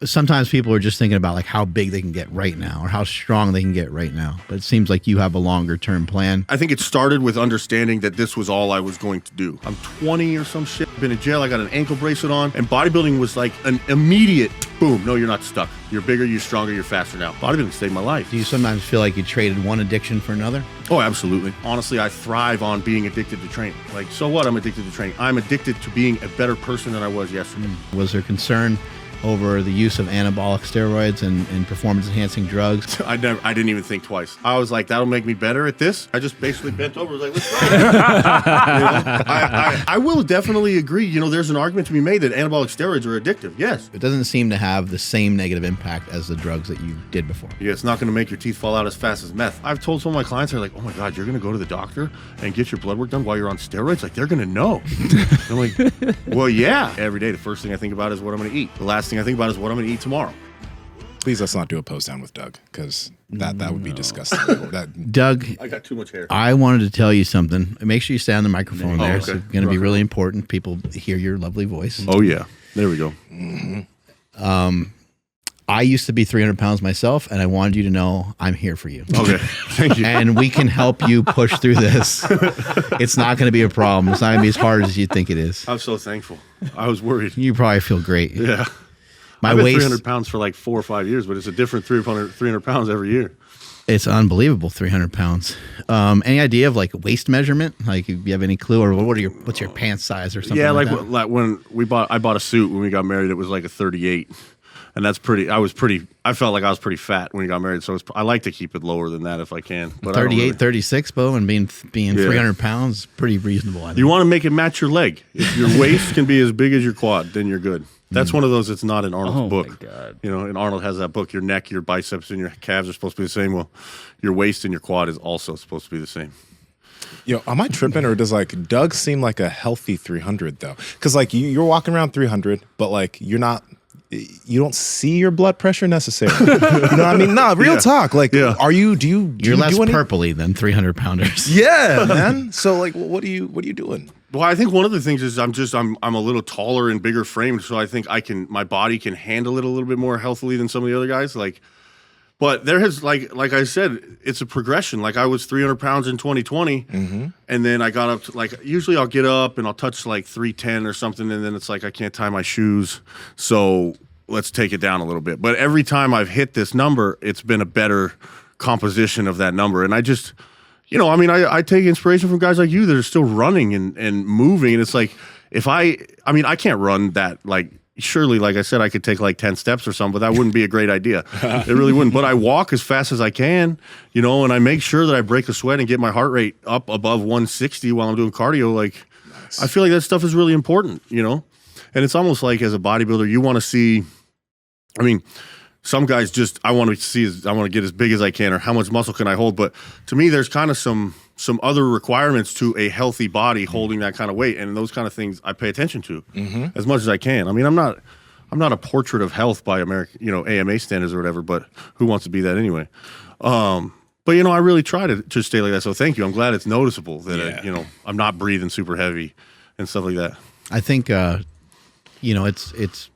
sometimes people are just thinking about like how big they can get right now or how strong they can get right now. But it seems like you have a longer term plan. I think it started with understanding that this was all I was going to do. I'm 20 or some shit, been in jail, I got an ankle bracelet on, and bodybuilding was like an immediate boom. No, you're not stuck. You're bigger, you're stronger, you're faster now. Bodybuilding saved my life. Do you sometimes feel like you traded one addiction for another? Oh, absolutely. Honestly, I thrive on being addicted to training. Like, so what? I'm addicted to training. I'm addicted to being a better person than I was yesterday. Was there concern over the use of anabolic steroids and performance-enhancing drugs? I didn't even think twice. I was like, that'll make me better at this. I just basically bent over, was like, let's try it. I will definitely agree. You know, there's an argument to be made that anabolic steroids are addictive. Yes. It doesn't seem to have the same negative impact as the drugs that you did before. Yeah, it's not going to make your teeth fall out as fast as meth. I've told some of my clients, they're like, oh my God, you're going to go to the doctor and get your blood work done while you're on steroids? Like, they're going to know. I'm like, well, yeah. Every day, the first thing I think about is what I'm going to eat. The last thing I think about is what I'm going to eat tomorrow. Please let's not do a post down with Doug, because that would be disgusting. Doug, I got too much hair. I wanted to tell you something. Make sure you stay on the microphone there. Okay. It's going to be really important. People hear your lovely voice. Oh, yeah. There we go. I used to be 300 pounds myself, and I wanted you to know I'm here for you. Okay. Thank you. And we can help you push through this. It's not going to be a problem. It's not going to be as hard as you think it is. I'm so thankful. I was worried. You probably feel great. Yeah. My I've been waist, 300 pounds for like 4 or 5 years, but it's a different 300 pounds every year. it's unbelievable, 300 pounds. Any idea of like waist measurement? Like, if you have any clue, or what's your pants size or something? Yeah, like like when I bought a suit when we got married. It was like a 38, and that's pretty. I felt like I was pretty fat when we got married, so I like to keep it lower than that if I can. But 38, 36, Bo, and being 300 pounds, pretty reasonable. I think. You want to make it match your leg. If your waist can be as big as your quad, then you're good. That's one of those that's not in Arnold's book. Oh, my God. You know, and Arnold has that book. Your neck, your biceps, and your calves are supposed to be the same. Well, your waist and your quad is also supposed to be the same. Yo, am I tripping, or does like Doug seem like a healthy 300 though? Because like you're walking around 300, but like you don't see your blood pressure necessarily. You know what I mean? No, real talk. Like, You're less do any- purpley than 300 pounders. Yeah, man. So like, what are you doing? Well, I think one of the things is I'm a little taller and bigger framed, so I think my body can handle it a little bit more healthily than some of the other guys. Like, but there has like I said, it's a progression. Like I was 300 pounds in 2020, and then I got up to like usually I'll get up and I'll touch like 310 or something, and then it's like I can't tie my shoes, so let's take it down a little bit. But every time I've hit this number, it's been a better composition of that number, and I just. You know, I mean, I take inspiration from guys like you that are still running and moving. And it's like, I can't run that, like, surely, like I said, I could take like 10 steps or something, but that wouldn't be a great idea. It really wouldn't. But I walk as fast as I can, you know, and I make sure that I break a sweat and get my heart rate up above 160 while I'm doing cardio. Like, nice. I feel like that stuff is really important, you know? And it's almost like as a bodybuilder, you want to see, I mean, some guys just, I want to get as big as I can, or how much muscle can I hold? But to me, there's kind of some other requirements to a healthy body holding that kind of weight, and those kind of things I pay attention to as much as I can. I mean, I'm not a portrait of health by American, you know, AMA standards or whatever, but who wants to be that anyway? But you know, I really try to stay like that. So thank you. I'm glad it's noticeable that I'm not breathing super heavy and stuff like that. I think you know, it's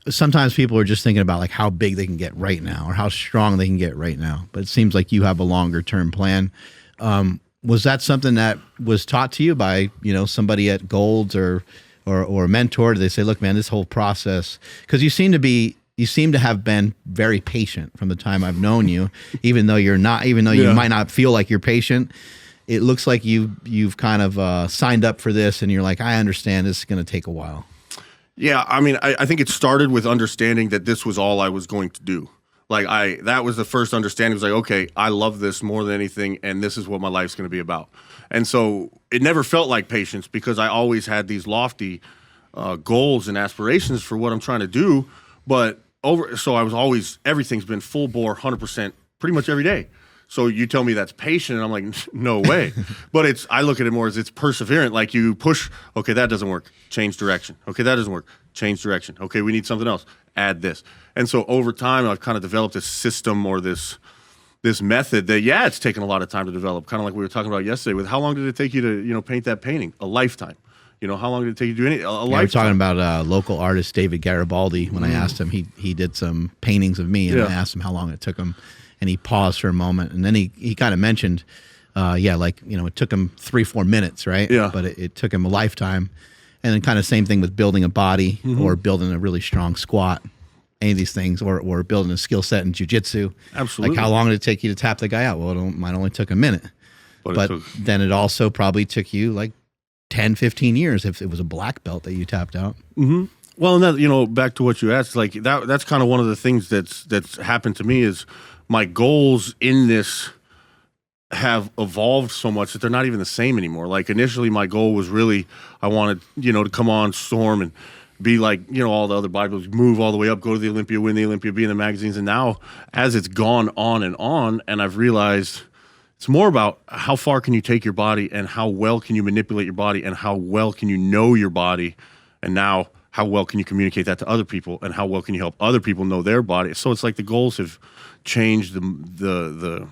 sometimes people are just thinking about like how big they can get right now or how strong they can get right now. But it seems like you have a longer term plan. Was that something that was taught to you by, you know, somebody at Gold's or a mentor? Did they say, look, man, this whole process, because you seem to have been very patient from the time I've known you, even though you might not feel like you're patient. It looks like you've kind of signed up for this, and you're like, I understand this is going to take a while. Yeah, I mean, I think it started with understanding that this was all I was going to do. Like that was the first understanding. It was like, okay, I love this more than anything, and this is what my life's going to be about. And so it never felt like patience, because I always had these lofty goals and aspirations for what I'm trying to do. So I was always, everything's been full bore, 100%, pretty much every day. So you tell me that's patient, and I'm like, no way. But I look at it more as it's perseverant. Like you push, okay, that doesn't work, change direction. Okay, that doesn't work, change direction. Okay, we need something else, add this. And so over time, I've kind of developed this system or this method that, it's taken a lot of time to develop. Kind of like we were talking about yesterday with how long did it take you to, paint that painting? A lifetime. You know, how long did it take you to do any? We're talking about local artist David Garibaldi. When I asked him, he did some paintings of me, and I asked him how long it took him, and he paused for a moment, and then he kind of mentioned, like, you know, it took him 3-4 minutes, right? Yeah. But it took him a lifetime, and then kind of same thing with building a body or building a really strong squat, any of these things, or building a skill set in jiu-jitsu. Absolutely. Like, how long did it take you to tap the guy out? Well, mine only took a minute, but then it also probably took you like 10, 15 years if it was a black belt that you tapped out. Mm-hmm. Well, and that, you know, back to what you asked, like that's kind of one of the things that's happened to me is my goals in this have evolved so much that they're not even the same anymore. Like initially my goal was really, I wanted, you know, to come on Storm and be like, you know, all the other bodybuilders, move all the way up, go to the Olympia, win the Olympia, be in the magazines. And now as it's gone on, and I've realized it's more about how far can you take your body and how well can you manipulate your body and how well can you know your body, and now how well can you communicate that to other people and how well can you help other people know their body. So it's like the goals have changed, the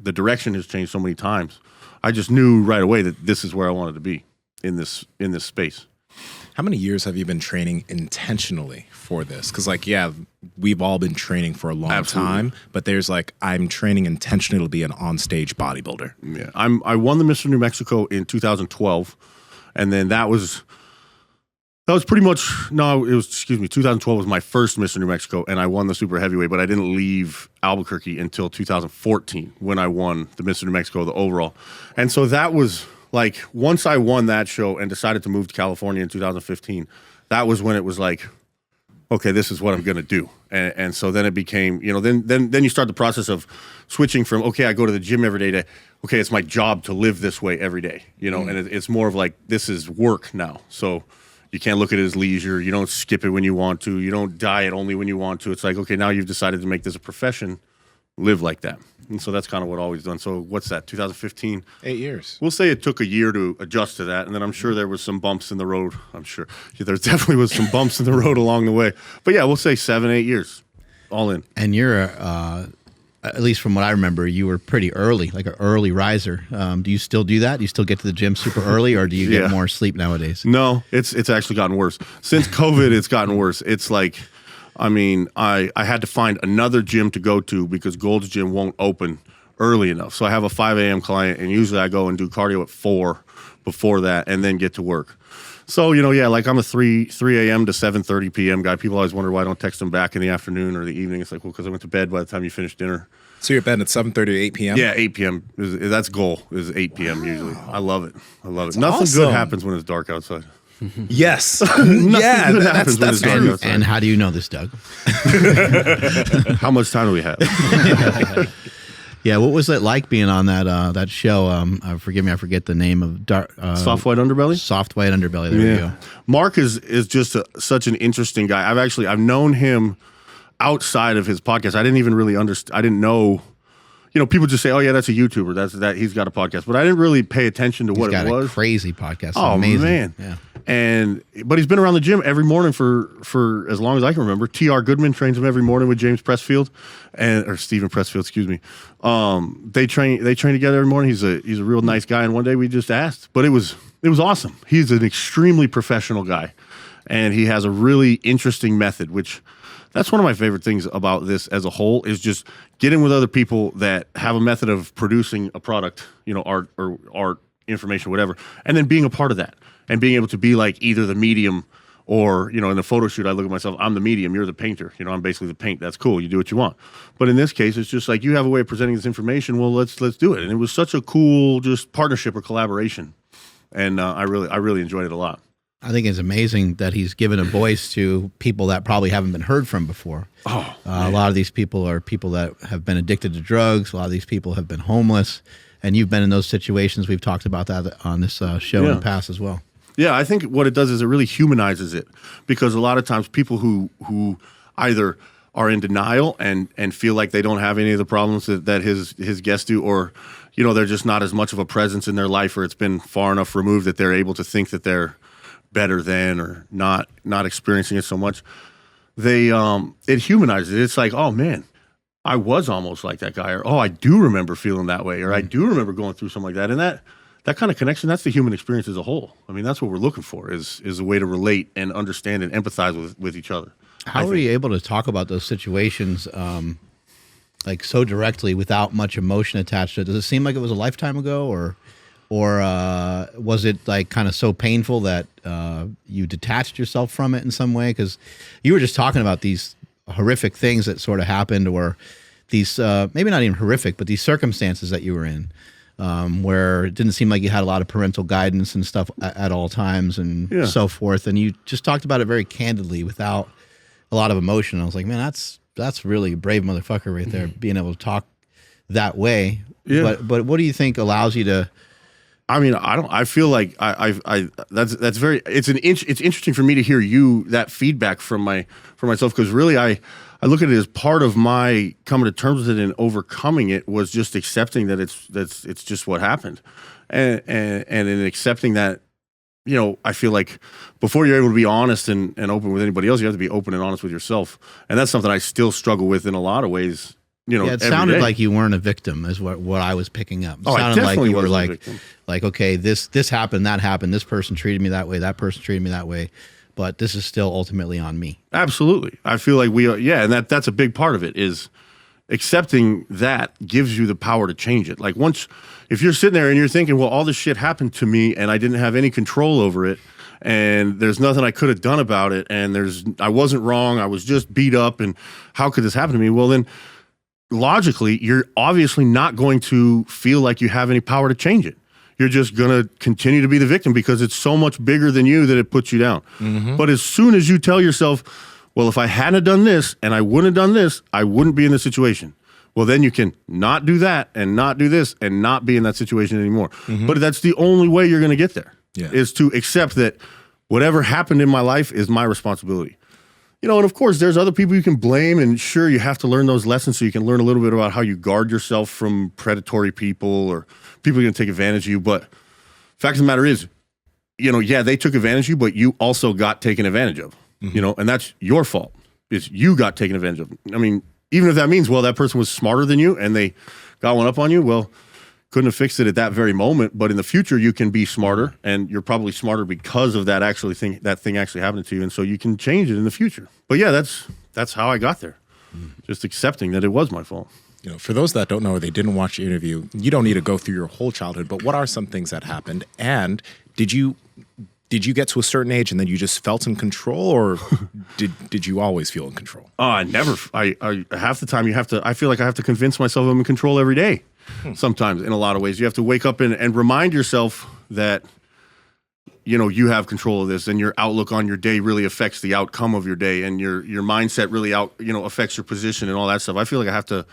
direction has changed so many times. I just knew right away that this is where I wanted to be in this space. How many years have you been training intentionally for this? Because, like, yeah, we've all been training for a long time, but there's like, I'm training intentionally to be an on-stage bodybuilder. Yeah, I won the Mr. New Mexico in 2012, and then that was pretty much, 2012 was my first Mr. New Mexico, and I won the super heavyweight, but I didn't leave Albuquerque until 2014 when I won the Mr. New Mexico, the overall. And so that was like, once I won that show and decided to move to California in 2015, that was when it was like, okay, this is what I'm going to do. And so then it became, you know, then you start the process of switching from, okay, I go to the gym every day to, okay, it's my job to live this way every day, you know, and it's more of like, this is work now. So you can't look at it as leisure. You don't skip it when you want to. You don't diet only when you want to. It's like, okay, now you've decided to make this a profession, live like that. And so that's kind of what I've always done. So what's that, 2015? 8 years. We'll say it took a year to adjust to that. And then I'm sure there was some bumps in the road. I'm sure. Yeah, there definitely was some bumps in the road along the way. But yeah, we'll say 7-8 years, all in. And you're, at least from what I remember, you were pretty early, like an early riser. Do you still do that? Do you still get to the gym super early, or do you get more sleep nowadays? No, it's actually gotten worse. Since COVID, it's gotten worse. It's like, I mean, I had to find another gym to go to because Gold's Gym won't open early enough. So I have a 5 a.m. client, and usually I go and do cardio at 4 before that and then get to work. So, you know, yeah, like I'm a 3 a.m. to 7:30 p.m. guy. People always wonder why I don't text them back in the afternoon or the evening. It's like, well, because I went to bed by the time you finish dinner. So you're at bed at 7:30 to 8 p.m.? Yeah, 8 p.m. That's goal, is 8 p.m. usually. I love it. That's Nothing awesome. good happens when it's dark outside. Yes. Yeah, that's true. And how do you know this, Doug? How much time do we have? Yeah, what was it like being on that show? Forgive me, I forget the name of Soft White Underbelly? Soft White Underbelly. There you go. Mark is just such an interesting guy. I've known him outside of his podcast. I didn't even really understand. I didn't know. You know, people just say, "Oh yeah, that's a YouTuber. That's that. He's got a podcast." But I didn't really pay attention to what it was. A crazy podcast. Oh amazing. Man, yeah. But he's been around the gym every morning for as long as I can remember. T.R. Goodman trains him every morning with James Pressfield, or Stephen Pressfield, excuse me. They train together every morning. He's a real nice guy. And one day we just asked, but it was awesome. He's an extremely professional guy, and he has a really interesting method, which. That's one of my favorite things about this as a whole is just getting with other people that have a method of producing a product, you know, art, information, whatever, and then being a part of that and being able to be like either the medium or, you know, in a photo shoot, I look at myself, I'm the medium, you're the painter. You know, I'm basically the paint. That's cool. You do what you want. But in this case, it's just like you have a way of presenting this information. Well, let's do it. And it was such a cool just partnership or collaboration. And I really enjoyed it a lot. I think it's amazing that he's given a voice to people that probably haven't been heard from before. A lot of these people are people that have been addicted to drugs. A lot of these people have been homeless. And you've been in those situations. We've talked about that on this show in the past as well. Yeah, I think what it does is it really humanizes it. Because a lot of times people who either are in denial and feel like they don't have any of the problems that his guests do, or, you know, they're just not as much of a presence in their life, or it's been far enough removed that they're able to think that they're better than or not experiencing it so much. It humanizes it. It's like, oh man, I was almost like that guy, or oh, I do remember feeling that way, or I do remember going through something like that. And that kind of connection, that's the human experience as a whole. I mean, that's what we're looking for is a way to relate and understand and empathize with each other. How are you able to talk about those situations like so directly without much emotion attached to it? Does it seem like it was a lifetime ago, or was it like kind of so painful that you detached yourself from it in some way? Because you were just talking about these horrific things that sort of happened, or these maybe not even horrific, but these circumstances that you were in, where it didn't seem like you had a lot of parental guidance and stuff at all times and so forth. And you just talked about it very candidly without a lot of emotion. I was like, man, that's really a brave motherfucker right there, being able to talk that way. Yeah. But what do you think allows you to? I mean, I feel like that's very, it's interesting for me to hear that feedback from myself. Cause really I look at it as part of my coming to terms with it and overcoming it was just accepting that it's just what happened. And in accepting that, you know, I feel like before you're able to be honest and open with anybody else, you have to be open and honest with yourself. And that's something I still struggle with in a lot of ways. You know, it sounded like you weren't a victim, is what I was picking up. It sounded I definitely like you were wasn't like, okay, this happened, that happened, this person treated me that way, that person treated me that way, but this is still ultimately on me. Absolutely. I feel like we are, and that's a big part of it is accepting that gives you the power to change it. Like if you're sitting there and you're thinking, well, all this shit happened to me and I didn't have any control over it and there's nothing I could have done about it and I wasn't wrong, I was just beat up and how could this happen to me? Well, then logically, you're obviously not going to feel like you have any power to change it. You're just going to continue to be the victim because it's so much bigger than you that it puts you down. Mm-hmm. But as soon as you tell yourself, well, if I hadn't done this and I wouldn't have done this, I wouldn't be in this situation. Well, then you can not do that and not do this and not be in that situation anymore. Mm-hmm. But that's the only way you're going to get there, is to accept that whatever happened in my life is my responsibility. You know, and of course, there's other people you can blame, and sure, you have to learn those lessons so you can learn a little bit about how you guard yourself from predatory people or people are going to take advantage of you. But fact of the matter is, you know, they took advantage of you, but you also got taken advantage of, you know, and that's your fault. It's you got taken advantage of. I mean, even if that means, well, that person was smarter than you and they got one up on you, well, couldn't have fixed it at that very moment, but in the future you can be smarter, and you're probably smarter because of that thing actually happening to you, and so you can change it in the future. But yeah, that's how I got there, just accepting that it was my fault. You know, for those that don't know or they didn't watch the interview, you don't need to go through your whole childhood, but what are some things that happened? And did you get to a certain age and then you just felt in control, or did you always feel in control? I never. I half the time I feel like I have to convince myself I'm in control every day. Sometimes, in a lot of ways, you have to wake up and remind yourself that, you know, you have control of this, and your outlook on your day really affects the outcome of your day, and your mindset really affects your position and all that stuff. I feel like I have to.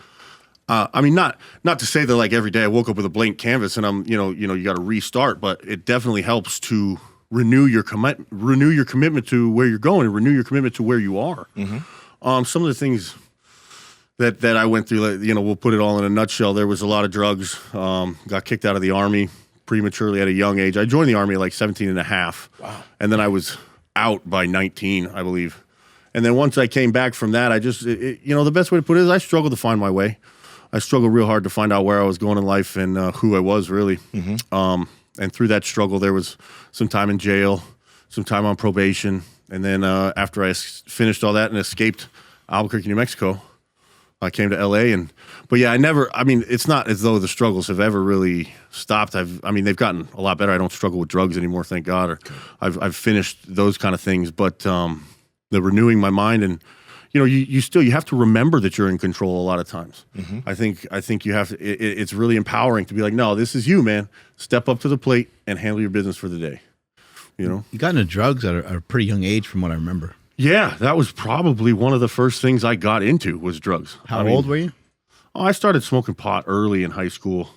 I mean, not to say that like every day I woke up with a blank canvas and I'm, you got to restart, but it definitely helps to renew your commitment to where you're going and renew your commitment to where you are. Mm-hmm. Some of the things that I went through, like, you know, we'll put it all in a nutshell. There was a lot of drugs, got kicked out of the Army prematurely at a young age. I joined the Army at like 17 and a half. Wow. And then I was out by 19, I believe. And then once I came back from that, I just, the best way to put it is I struggled to find my way. I struggled real hard to find out where I was going in life and who I was really. Mm-hmm. And through that struggle, there was some time in jail, some time on probation. And then after I finished all that and escaped Albuquerque, New Mexico, I came to LA but yeah, it's not as though the struggles have ever really stopped. They've gotten a lot better. I don't struggle with drugs anymore, thank God, or I've finished those kind of things, but the renewing my mind and, you have to remember that you're in control a lot of times. Mm-hmm. I think you have to, it's really empowering to be like, no, this is you, man. Step up to the plate and handle your business for the day. You got into drugs at a pretty young age from what I remember. Yeah, that was probably one of the first things I got into was drugs. How old were you? I started smoking pot early in high school,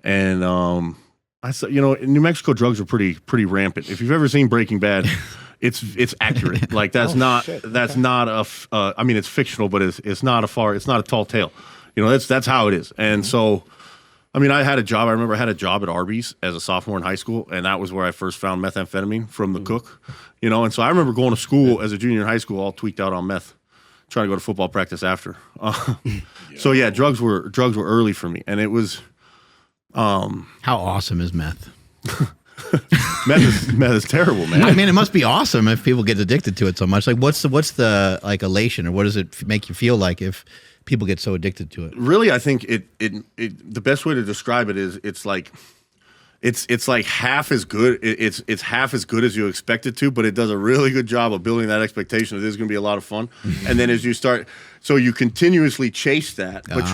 and in New Mexico, drugs are pretty rampant. If you've ever seen Breaking Bad, it's accurate. Like that's not it's fictional, but it's not a tall tale. That's how it is. And so, I had a job. I remember I had a job at Arby's as a sophomore in high school, and that was where I first found methamphetamine from the cook. And so I remember going to school as a junior in high school, all tweaked out on meth, trying to go to football practice after. So yeah, drugs were early for me, and it was. How awesome is meth? Meth is terrible, man. I mean, it must be awesome if people get addicted to it so much. Like, what's the like elation, or what does it make you feel like if people get so addicted to it? Really, I think it the best way to describe it is it's like half as good. It's half as good as you expect it to, but it does a really good job of building that expectation that this is going to be a lot of fun. And then as you start, so you continuously chase that, but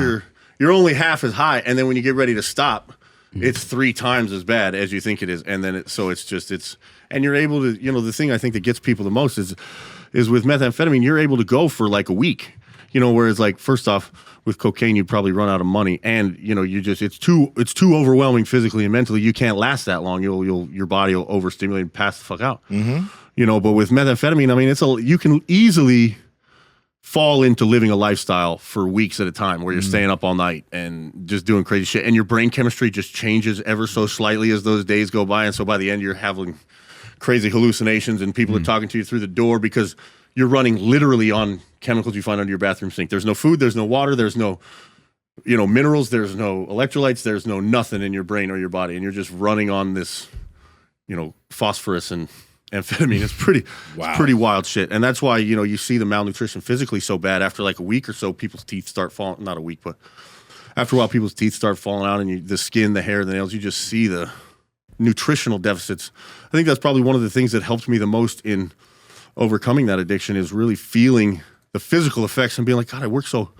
you're only half as high. And then when you get ready to stop, it's 3 times as bad as you think it is. And then and you're able to, the thing I think that gets people the most is with methamphetamine, you're able to go for like a week, whereas like, first off, with cocaine, you'd probably run out of money, and it's too overwhelming physically and mentally. You can't last that long. Your body will overstimulate and pass the fuck out. But with methamphetamine, I mean, you can easily fall into living a lifestyle for weeks at a time where you're staying up all night and just doing crazy shit, and your brain chemistry just changes ever so slightly as those days go by, and so by the end you're having crazy hallucinations and people are talking to you through the door because you're running literally on chemicals you find under your bathroom sink. There's no food, there's no water, there's no minerals, there's no electrolytes, there's no nothing in your brain or your body, and you're just running on this phosphorus and amphetamine. It's pretty wild shit. And that's why you see the malnutrition physically so bad after like a week or so. People's teeth start falling, not a week, but after a while people's teeth start falling out, and the skin, the hair, the nails, you just see the nutritional deficits. I think that's probably one of the things that helped me the most in overcoming that addiction, is really feeling the physical effects and being like, God, I work so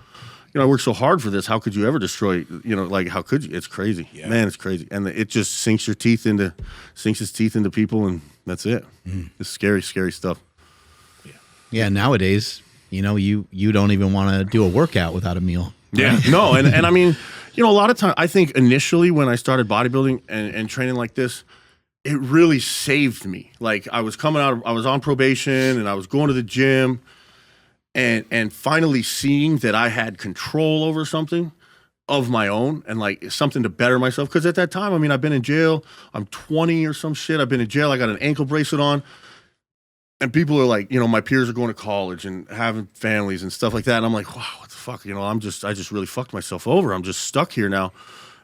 hard for this. How could you ever destroy, like, how could you? It's crazy, man. It's crazy. And it just sinks his teeth into people, and that's it. It's scary, scary stuff. Yeah. Nowadays, you don't even want to do a workout without a meal. Yeah. No. And I mean, a lot of time, I think initially when I started bodybuilding and training like this, it really saved me. Like, I was I was on probation and I was going to the gym, and finally seeing that I had control over something of my own and like something to better myself. Because at that time, I mean, I've been in jail. I'm 20 or some shit. I've been in jail. I got an ankle bracelet on. And people are like, my peers are going to college and having families and stuff like that. And I'm like, wow, what the fuck? I just really fucked myself over. I'm just stuck here now.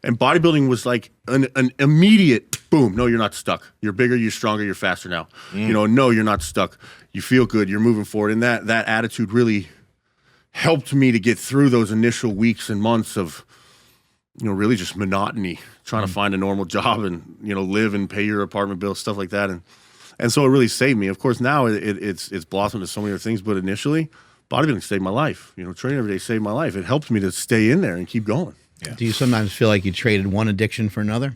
And bodybuilding was like an immediate boom. No, you're not stuck. You're bigger, you're stronger, you're faster now. No, you're not stuck. You feel good, you're moving forward. And that attitude really helped me to get through those initial weeks and months of, really just monotony, trying to find a normal job and, live and pay your apartment bill, stuff like that. And so it really saved me. Of course, now it's blossomed to so many other things, but initially, bodybuilding saved my life. Training every day saved my life. It helped me to stay in there and keep going. Yeah. Do you sometimes feel like you traded one addiction for another?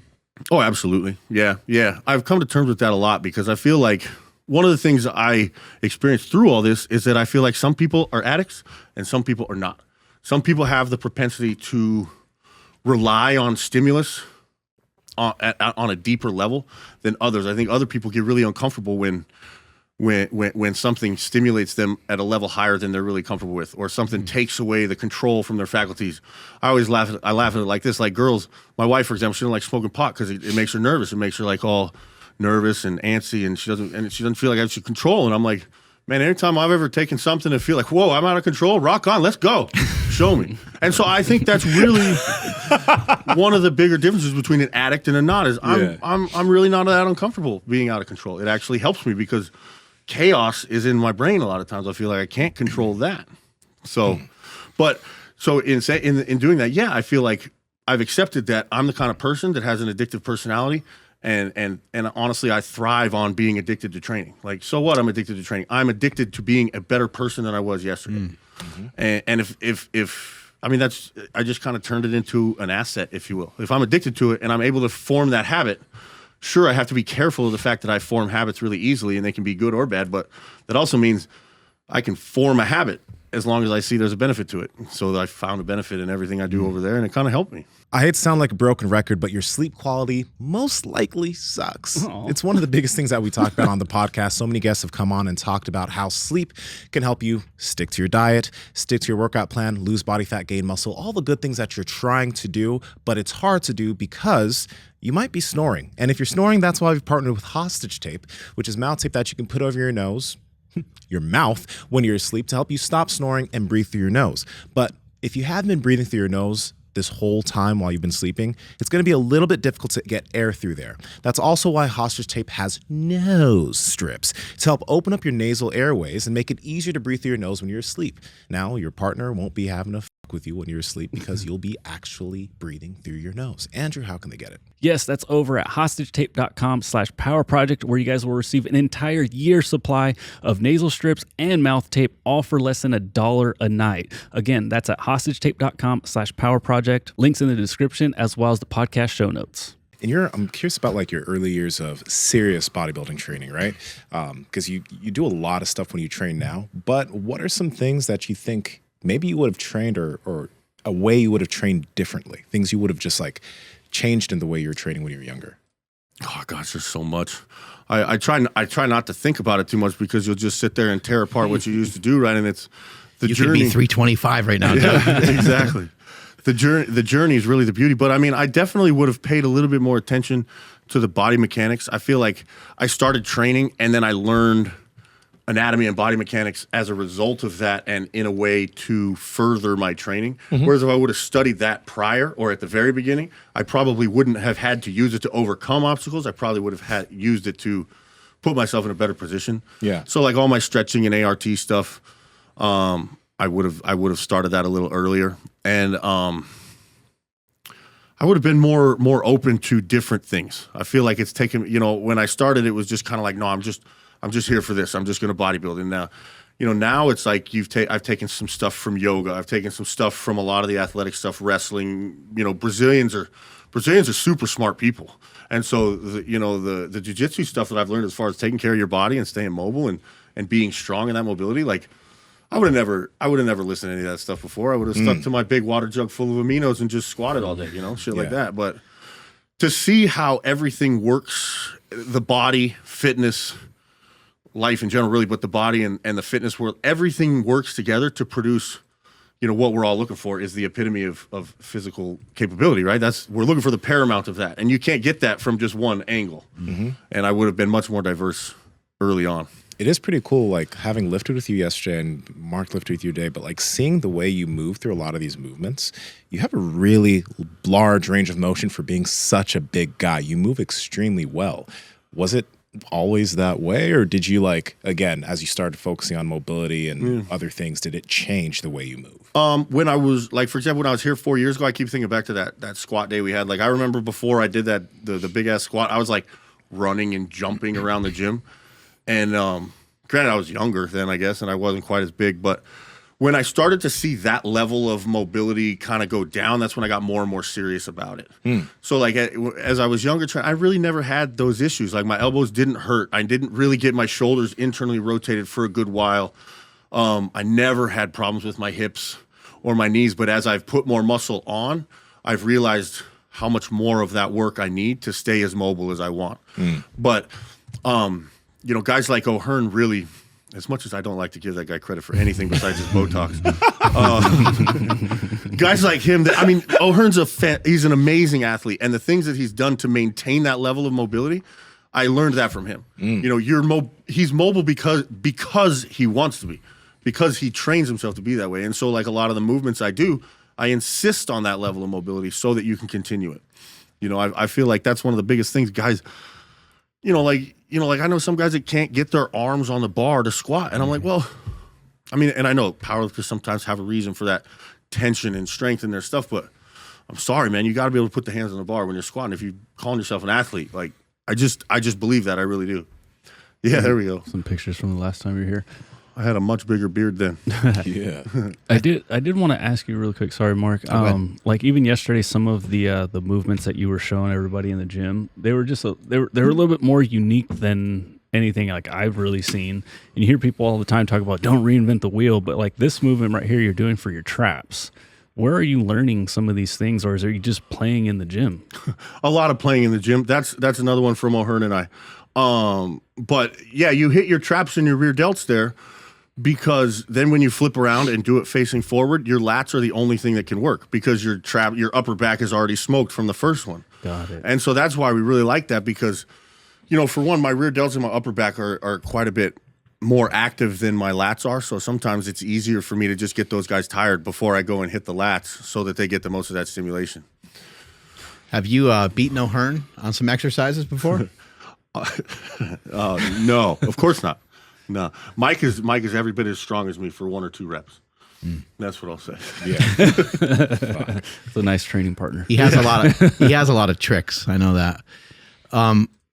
Oh, absolutely. Yeah. I've come to terms with that a lot, because I feel like one of the things I experienced through all this is that I feel like some people are addicts and some people are not. Some people have the propensity to rely on stimulus on a deeper level than others. I think other people get really uncomfortable when something stimulates them at a level higher than they're really comfortable with, or something takes away the control from their faculties. I laugh at it like this, like girls, my wife, for example, she doesn't like smoking pot because it makes her nervous. It makes her like all nervous and antsy, and she doesn't feel like I should control. And I'm like, man, anytime I've ever taken something to feel like, whoa, I'm out of control, rock on, let's go. Show me. And so I think that's really one of the bigger differences between an addict and a not, is I'm really not that uncomfortable being out of control. It actually helps me, because chaos is in my brain a lot of times. I feel like I can't control that. So, in doing that, I feel like I've accepted that I'm the kind of person that has an addictive personality, and honestly, I thrive on being addicted to training. Like, so what? I'm addicted to training. I'm addicted to being a better person than I was yesterday. And if I mean, I just kind of turned it into an asset, if you will. If I'm addicted to it and I'm able to form that habit. Sure, I have to be careful of the fact that I form habits really easily, and they can be good or bad, but that also means I can form a habit as long as I see there's a benefit to it. So I found a benefit in everything I do over there, and it kind of helped me. I hate to sound like a broken record, but your sleep quality most likely sucks. Aww. It's one of the biggest things that we talk about on the podcast. So many guests have come on and talked about how sleep can help you stick to your diet, stick to your workout plan, lose body fat, gain muscle, all the good things that you're trying to do, but it's hard to do because you might be snoring. And if you're snoring, that's why we've partnered with Hostage Tape, which is mouth tape that you can put over your nose, your mouth, when you're asleep to help you stop snoring and breathe through your nose. But if you have been breathing through your nose, this whole time while you've been sleeping, it's going to be a little bit difficult to get air through there. That's also why hostage tape has nose strips to help open up your nasal airways and make it easier to breathe through your nose when you're asleep. Now, your partner won't be having to with you when you're asleep because you'll be actually breathing through your nose. Andrew, how can they get it? Yes, that's over at hostagetape.com/powerproject, where you guys will receive an entire year supply of nasal strips and mouth tape, all for less than $1 a night. Again, that's at hostagetape.com/powerproject. Links in the description as well as the podcast show notes. And I'm curious about like your early years of serious bodybuilding training, right? Because you do a lot of stuff when you train now, but what are some things that you think maybe you would have trained or a way you would have trained differently? Things you would have just like changed in the way you were training when you were younger? Oh gosh, there's so much. I try not to think about it too much because you'll just sit there and tear apart what you used to do, right? And it's the You journey. could be 325 right now. Yeah, exactly. The journey is really the beauty. But I mean, I definitely would have paid a little bit more attention to the body mechanics. I feel like I started training and then I learned anatomy and body mechanics as a result of that and in a way to further my training. Whereas if I would have studied that prior or at the very beginning, I probably wouldn't have had to use it to overcome obstacles. I probably would have used it to put myself in a better position. Yeah. So like all my stretching and ART stuff, I would have started that a little earlier. And I would have been more open to different things. I feel like it's taken, when I started, it was just kind of like, no, I'm just here for this. I'm just going to bodybuild. And now it's like I've taken some stuff from yoga. I've taken some stuff from a lot of the athletic stuff, wrestling. Brazilians are super smart people. And so the jiu-jitsu stuff that I've learned as far as taking care of your body and staying mobile and being strong in that mobility, like I would have never listened to any of that stuff before. I would have stuck to my big water jug full of aminos and just squatted all day, shit like that. But to see how everything works, the body, fitness, life in general, really, but the body and the fitness world, everything works together to produce, what we're all looking for is the epitome of physical capability, right? We're looking for the paramount of that. And you can't get that from just one angle. And I would have been much more diverse early on. It is pretty cool, like having lifted with you yesterday and Mark lifted with you today, but like seeing the way you move through a lot of these movements, you have a really large range of motion for being such a big guy. You move extremely well. Was it always that way, or did you again, as you started focusing on mobility and other things, did it change the way you move? When I was for example, when I was here 4 years ago, I keep thinking back to that squat day we had. Like I remember before I did that the big ass squat, I was like running and jumping around the gym. And granted, I was younger then, I guess, and I wasn't quite as big. But when I started to see that level of mobility kind of go down, that's when I got more and more serious about it. So as I was younger, I really never had those issues. Like my elbows didn't hurt. I didn't really get my shoulders internally rotated for a good while. I never had problems with my hips or my knees. But as I've put more muscle on, I've realized how much more of that work I need to stay as mobile as I want. But guys like O'Hearn really, as much as I don't like to give that guy credit for anything besides his Botox, guys like him, O'Hearn's he's an amazing athlete. And the things that he's done to maintain that level of mobility, I learned that from him. He's mobile because he wants to be, because he trains himself to be that way. And so like a lot of the movements I do, I insist on that level of mobility so that you can continue it. I feel like that's one of the biggest things, guys. I know some guys that can't get their arms on the bar to squat. And I'm like, well, and I know powerlifters sometimes have a reason for that tension and strength in their stuff, but I'm sorry, man, you got to be able to put the hands on the bar when you're squatting. If you're calling yourself an athlete, I just believe that. I really do. Yeah, there we go. Some pictures from the last time you were here. I had a much bigger beard then. Yeah. I did want to ask you real quick. Sorry, Mark. Even yesterday, some of the movements that you were showing everybody in the gym, they were just they were a little bit more unique than anything like I've really seen. And you hear people all the time talk about don't reinvent the wheel, but like this movement right here, you're doing for your traps. Where are you learning some of these things, or are you just playing in the gym? A lot of playing in the gym. That's another one from O'Hearn and I. But yeah, you hit your traps and your rear delts there. Because then when you flip around and do it facing forward, your lats are the only thing that can work because your upper back is already smoked from the first one. Got it. And so that's why we really like that because, for one, my rear delts and my upper back are quite a bit more active than my lats are. So sometimes it's easier for me to just get those guys tired before I go and hit the lats so that they get the most of that stimulation. Have you beaten O'Hearn on some exercises before? No, of course not. No, Mike is every bit as strong as me for 1 or 2 reps. That's what I'll say. Yeah. It's a nice training partner. He has a lot of tricks. I know that.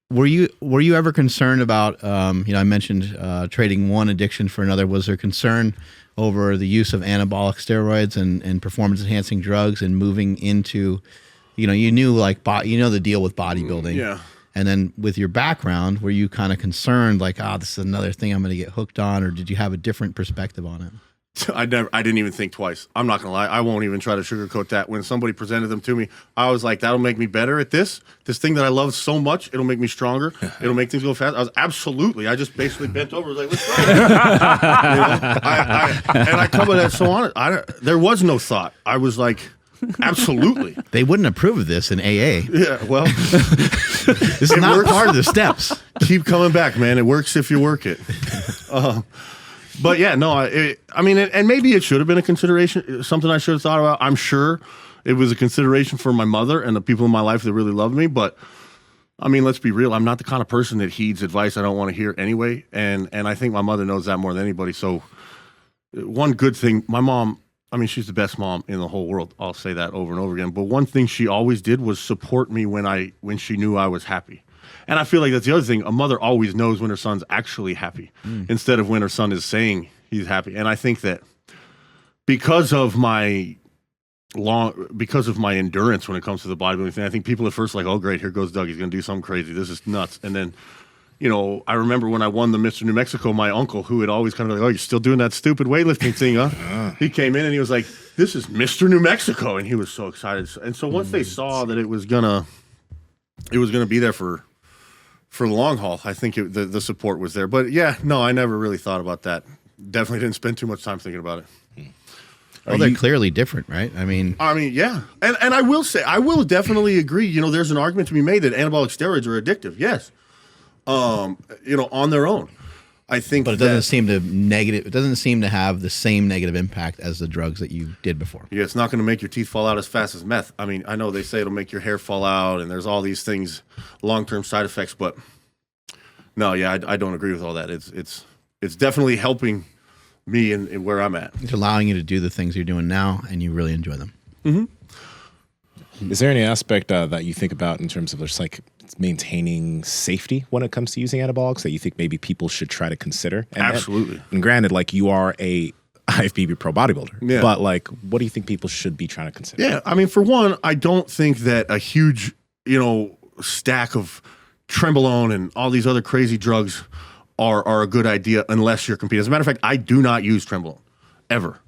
Were you ever concerned about, I mentioned trading one addiction for another. Was there concern over the use of anabolic steroids and performance enhancing drugs and moving into, you knew the deal with bodybuilding. Yeah. And then with your background, were you kind of concerned like, this is another thing I'm going to get hooked on, or did you have a different perspective on it? I didn't even think twice. I'm not gonna lie. I won't even try to sugarcoat that. When somebody presented them to me, I was like, that'll make me better at this thing that I love so much. It'll make me stronger. It'll make things go fast. I was absolutely. I just basically bent over. Was like, let's go. And I come with that so honest. There was no thought. I was like, absolutely. They wouldn't approve of this in AA. Yeah. Well, this is not part of the steps. Keep coming back, man. It works if you work it. But yeah, no, and maybe it should have been a consideration, something I should have thought about. I'm sure it was a consideration for my mother and the people in my life that really loved me. But I mean, let's be real. I'm not the kind of person that heeds advice I don't want to hear anyway. And I think my mother knows that more than anybody. So one good thing, my mom, she's the best mom in the whole world. I'll say that over and over again. But one thing she always did was support me when she knew I was happy. And I feel like that's the other thing. A mother always knows when her son's actually happy instead of when her son is saying he's happy. And I think that because of my endurance when it comes to the bodybuilding thing, I think people at first are like, oh, great, here goes Doug. He's going to do something crazy. This is nuts. And then, I remember when I won the Mr. New Mexico, my uncle, who had always kind of like, oh, you're still doing that stupid weightlifting thing, huh? He came in and he was like, this is Mr. New Mexico. And he was so excited. And so once they saw that it was gonna be there for the long haul, I think the support was there. But yeah, no, I never really thought about that. Definitely didn't spend too much time thinking about it. Well, they're clearly different, right? I mean, yeah. And I will say, I will definitely agree. There's an argument to be made that anabolic steroids are addictive. Yes. On their own. I think but it doesn't seem to have the same negative impact as the drugs that you did before. Yeah, it's not going to make your teeth fall out as fast as meth. I mean, I know they say it'll make your hair fall out and there's all these things, long-term side effects, but no, yeah, I don't agree with all that. It's definitely helping me in where I'm at. It's allowing you to do the things you're doing now and you really enjoy them. Mm-hmm. Is there any aspect that you think about in terms of just like maintaining safety when it comes to using anabolics that you think maybe people should try to consider? Absolutely. And granted, like you are a IFBB Pro Bodybuilder, but like, what do you think people should be trying to consider? Yeah, for one, I don't think that a huge, stack of Trenbolone and all these other crazy drugs are a good idea unless you're competing. As a matter of fact, I do not use Trenbolone ever.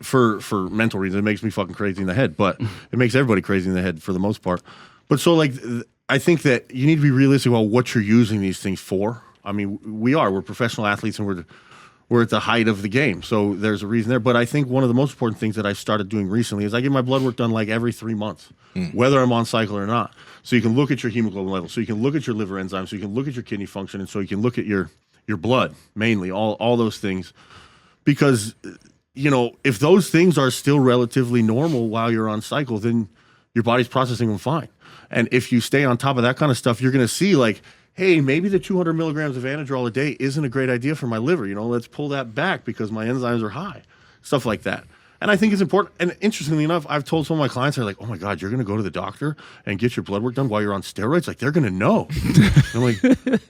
For mental reasons, it makes me fucking crazy in the head, but it makes everybody crazy in the head for the most part. But so I think that you need to be realistic about what you're using these things for. We're professional athletes and we're at the height of the game. So there's a reason there. But I think one of the most important things that I started doing recently is I get my blood work done like every 3 months, whether I'm on cycle or not. So you can look at your hemoglobin level, so you can look at your liver enzymes, so you can look at your kidney function, and so you can look at your blood, mainly, all those things. Because, if those things are still relatively normal while you're on cycle, then your body's processing them fine. And if you stay on top of that kind of stuff, you're going to see like, hey, maybe the 200 milligrams of Anadrol a day isn't a great idea for my liver. Let's pull that back because my enzymes are high, stuff like that. And I think it's important. And interestingly enough, I've told some of my clients, they're like, oh my God, you're going to go to the doctor and get your blood work done while you're on steroids? Like, they're going to know. And I'm like,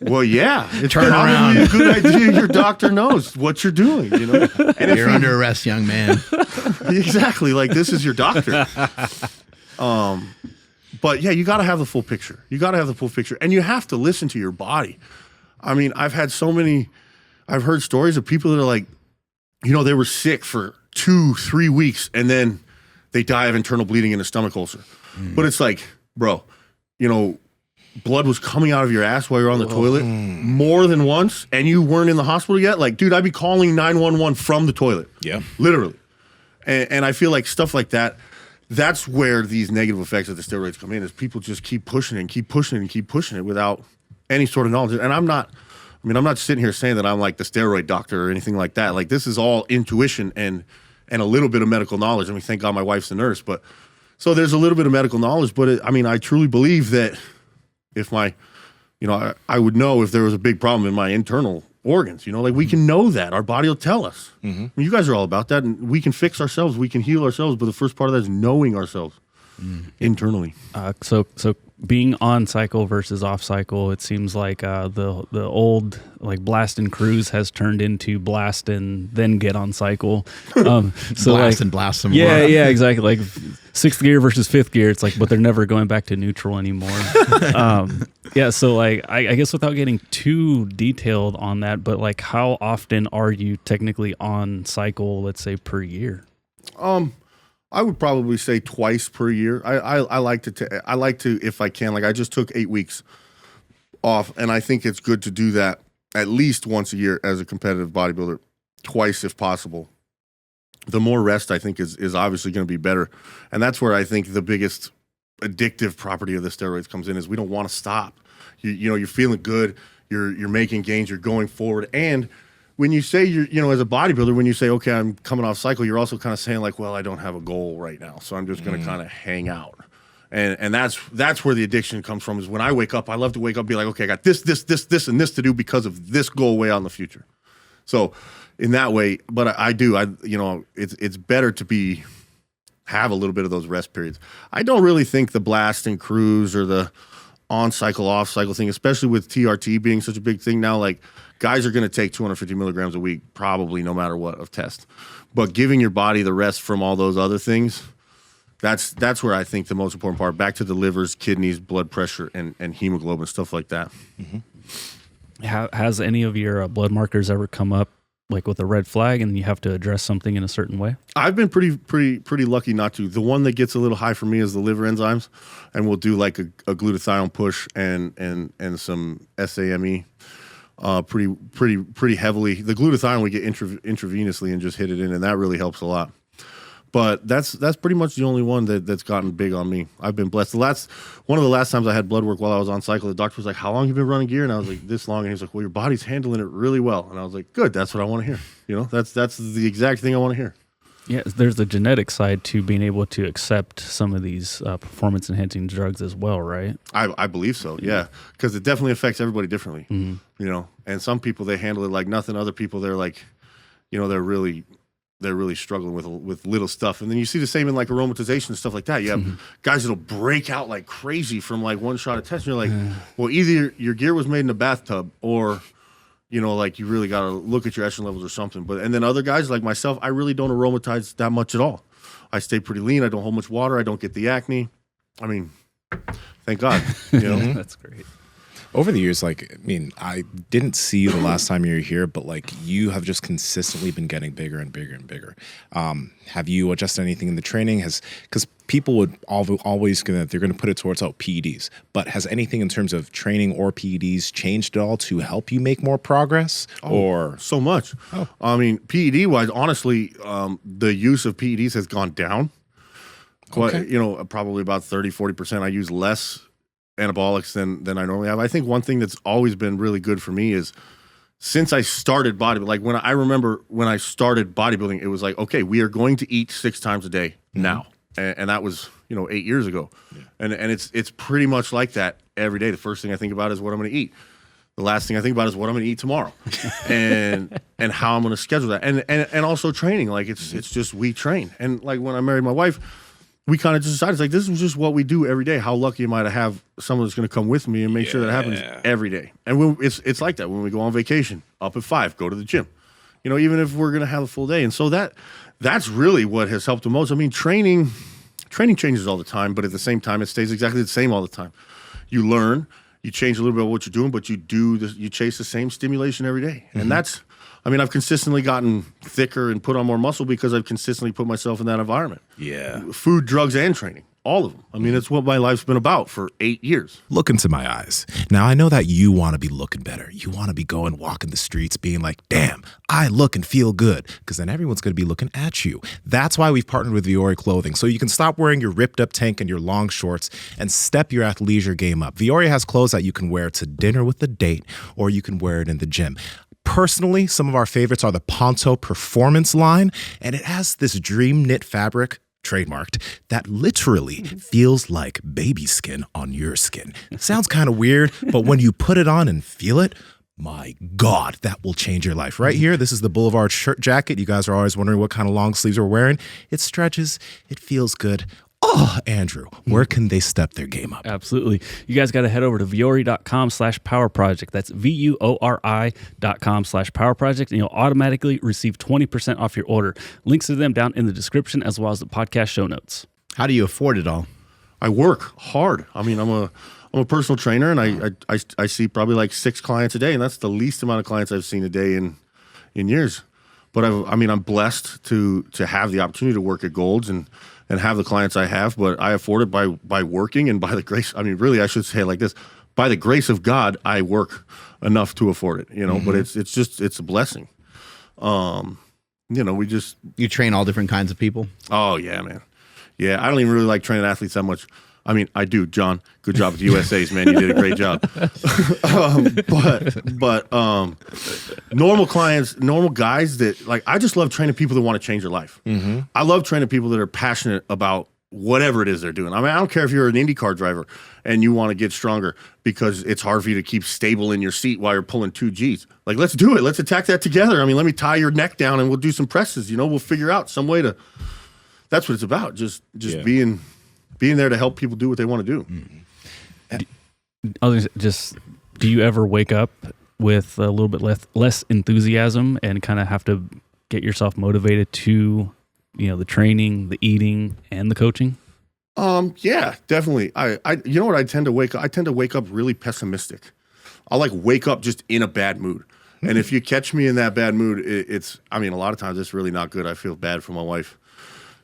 well, yeah, it's probably a good idea your doctor knows what you're doing, And you're under arrest, young man. Exactly. Like, this is your doctor. But yeah, you got to have the full picture. And you have to listen to your body. I've heard stories of people that are like, they were sick for 2-3 weeks and then they die of internal bleeding and a stomach ulcer. But it's like, bro, blood was coming out of your ass while you're on the toilet more than once and you weren't in the hospital yet. Like, dude, I'd be calling 911 from the toilet. Yeah. Literally. And I feel like stuff like that, that's where these negative effects of the steroids come in, is people just keep pushing it and keep pushing it and keep pushing it without any sort of knowledge. And I'm not I mean, I'm not sitting here saying that I'm like the steroid doctor or anything like that. Like, this is all intuition and a little bit of medical knowledge. I mean, thank God my wife's a nurse, but so there's a little bit of medical knowledge, but I mean, I truly believe that if my, I would know if there was a big problem in my internal organs, like we can know that. Our body will tell us. I mean, you guys are all about that, and we can fix ourselves, we can heal ourselves, but the first part of that is knowing ourselves internally. So being on cycle versus off cycle, it seems like the old like blast and cruise has turned into blast and then get on cycle. So blast and blast some more. Yeah, exactly. Like sixth gear versus fifth gear. It's like, but they're never going back to neutral anymore. Yeah. So like, I guess without getting too detailed on that, but like, how often are you technically on cycle? Let's say per year. I would probably say twice per year. I like to, if I can, like I just took 8 weeks off, and I think it's good to do that at least once a year as a competitive bodybuilder, twice if possible. The more rest I think is obviously going to be better. And that's where I think the biggest addictive property of the steroids comes in, is we don't want to stop. You're feeling good, you're making gains, you're going forward. And when you say as a bodybuilder, when you say, okay, I'm coming off cycle, you're also kind of saying like, well, I don't have a goal right now, so I'm just going to kind of hang out. And that's where the addiction comes from, is when I wake up, I love to wake up and be like, okay, I got this, and this to do because of this goal way out in the future. So in that way, but it's better to have a little bit of those rest periods. I don't really think the blast and cruise or the on cycle, off cycle thing, especially with TRT being such a big thing now, like guys are going to take 250 milligrams a week, probably no matter what of test, but giving your body the rest from all those other things, that's where I think the most important part, back to the livers, kidneys, blood pressure, and hemoglobin, stuff like that. Has any of your blood markers ever come up like with a red flag and you have to address something in a certain way? I've been pretty lucky not to. The one that gets a little high for me is the liver enzymes, and we'll do like a glutathione push and some SAMe pretty heavily. The glutathione we get intravenously and just hit it in, and that really helps a lot. But that's pretty much the only one that's gotten big on me. I've been blessed. One of the last times I had blood work while I was on cycle, the doctor was like, "How long have you been running gear?" And I was like, "This long." And he was like, "Well, your body's handling it really well." And I was like, "Good. That's what I want to hear. That's the exact thing I want to hear." Yeah, there's the genetic side to being able to accept some of these performance enhancing drugs as well, right? I believe so. Yeah, because it definitely affects everybody differently. And some people, they handle it like nothing. Other people, they're like, they're really struggling with little stuff. And then you see the same in like aromatization and stuff like that. You have guys that'll break out like crazy from like one shot of test. And you're like, well, either your gear was made in a bathtub, or, like you really got to look at your estrogen levels or something. And then other guys like myself, I really don't aromatize that much at all. I stay pretty lean. I don't hold much water. I don't get the acne. I mean, thank God. That's great. Over the years, like, I mean, I didn't see you the last time you were here, but like you have just consistently been getting bigger and bigger and bigger. Have you adjusted anything in the training? Because people would always they're gonna put it towards PEDs, but has anything in terms of training or PEDs changed at all to help you make more progress? Or so much. I mean, PED wise, honestly, the use of PEDs has gone down. Quite, probably about 30-40%. I use less anabolics than I normally have. I think one thing that's always been really good for me is, since I started bodybuilding, like when I started bodybuilding, it was like, okay, we are going to eat 6 times a day now. And that was, 8 years ago. Yeah. And it's pretty much like that every day. The first thing I think about is what I'm going to eat. The last thing I think about is what I'm going to eat tomorrow, and how I'm going to schedule that. And also training. Like it's just, we train. And like when I married my wife, we kind of just decided, it's like, this is just what we do every day. How lucky am I to have someone that's going to come with me and make sure that happens every day. And it's like that when we go on vacation, up at 5, go to the gym, even if we're going to have a full day. And so that's really what has helped the most. I mean, training changes all the time, but at the same time, it stays exactly the same all the time. You learn, you change a little bit of what you're doing, but you chase the same stimulation every day. And that's I mean, I've consistently gotten thicker and put on more muscle because I've consistently put myself in that environment. Yeah. Food, drugs, and training. All of them. I mean, it's what my life's been about for 8 years. Look into my eyes. Now, I know that you want to be looking better. You want to be going, walking the streets, being like, damn, I look and feel good. Because then everyone's going to be looking at you. That's why we've partnered with Viore Clothing. So you can stop wearing your ripped up tank and your long shorts and step your athleisure game up. Viore has clothes that you can wear to dinner with a date, or you can wear it in the gym. Personally, some of our favorites are the Ponto Performance line, and it has this dream knit fabric, trademarked, that literally feels like baby skin on your skin. It sounds kind of weird, but when you put it on and feel it, my God, that will change your life. Right here, this is the Boulevard shirt jacket. You guys are always wondering what kind of long sleeves we're wearing. It stretches, it feels good. Oh, Andrew, where can they step their game up? Absolutely. You guys got to head over to viore.com/power project. That's VUORI.com/power project, and you'll automatically receive 20% off your order. Links to them down in the description as well as the podcast show notes. How do you afford it all? I work hard. I mean, I'm a personal trainer, and I see probably like 6 clients a day, and that's the least amount of clients I've seen a day in years. But I'm blessed to have the opportunity to work at Gold's and have the clients I have, but I afford it by working and by the grace. I mean, really, I should say it like this: by the grace of God, I work enough to afford it. You know, but it's a blessing. You know, You train all different kinds of people. Oh yeah, man. Yeah, I don't even really like training athletes that much. I mean, I do, John. Good job with the USA's, man. You did a great job. But normal clients, normal guys that like, I just love training people that want to change their life. I love training people that are passionate about whatever it is they're doing. I mean, I don't care if you're an IndyCar driver and you want to get stronger because it's hard for you to keep stable in your seat while you're pulling 2 Gs. Like, let's do it. Let's attack that together. I mean, let me tie your neck down and we'll do some presses. You know, we'll figure out some way to. That's what it's about. Just being there to help people do what they want to do. Do you ever wake up with a little bit less enthusiasm and kind of have to get yourself motivated to, you know, the training, the eating, and the coaching? Yeah, definitely. I you know what I tend to wake up? I tend to wake up really pessimistic. I'll like wake up just in a bad mood. And if you catch me in that bad mood, a lot of times it's really not good. I feel bad for my wife.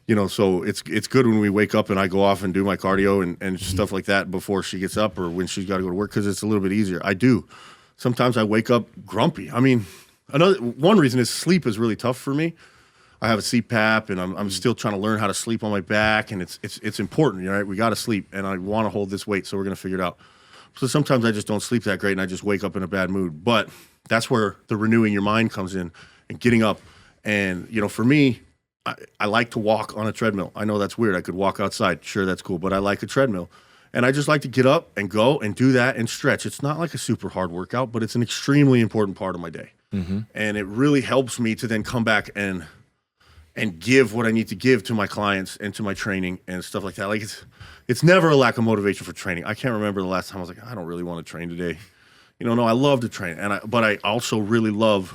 You know, so it's good when we wake up and I go off and do my cardio and stuff like that before she gets up or when she's got to go to work because it's a little bit easier. I do. Sometimes I wake up grumpy. I mean, one reason is sleep is really tough for me. I have a CPAP and I'm still trying to learn how to sleep on my back, and it's important, right? We got to sleep, and I want to hold this weight, so we're going to figure it out. So sometimes I just don't sleep that great and I just wake up in a bad mood. But that's where the renewing your mind comes in and getting up. And, you know, for me, I like to walk on a treadmill. I know that's weird. I could walk outside. Sure, that's cool. But I like a treadmill. And I just like to get up and go and do that and stretch. It's not like a super hard workout, but it's an extremely important part of my day. And it really helps me to then come back and give what I need to give to my clients and to my training and stuff like that. Like it's never a lack of motivation for training. I can't remember the last time I was like, I don't really want to train today. You know, no, I love to train. But I also really love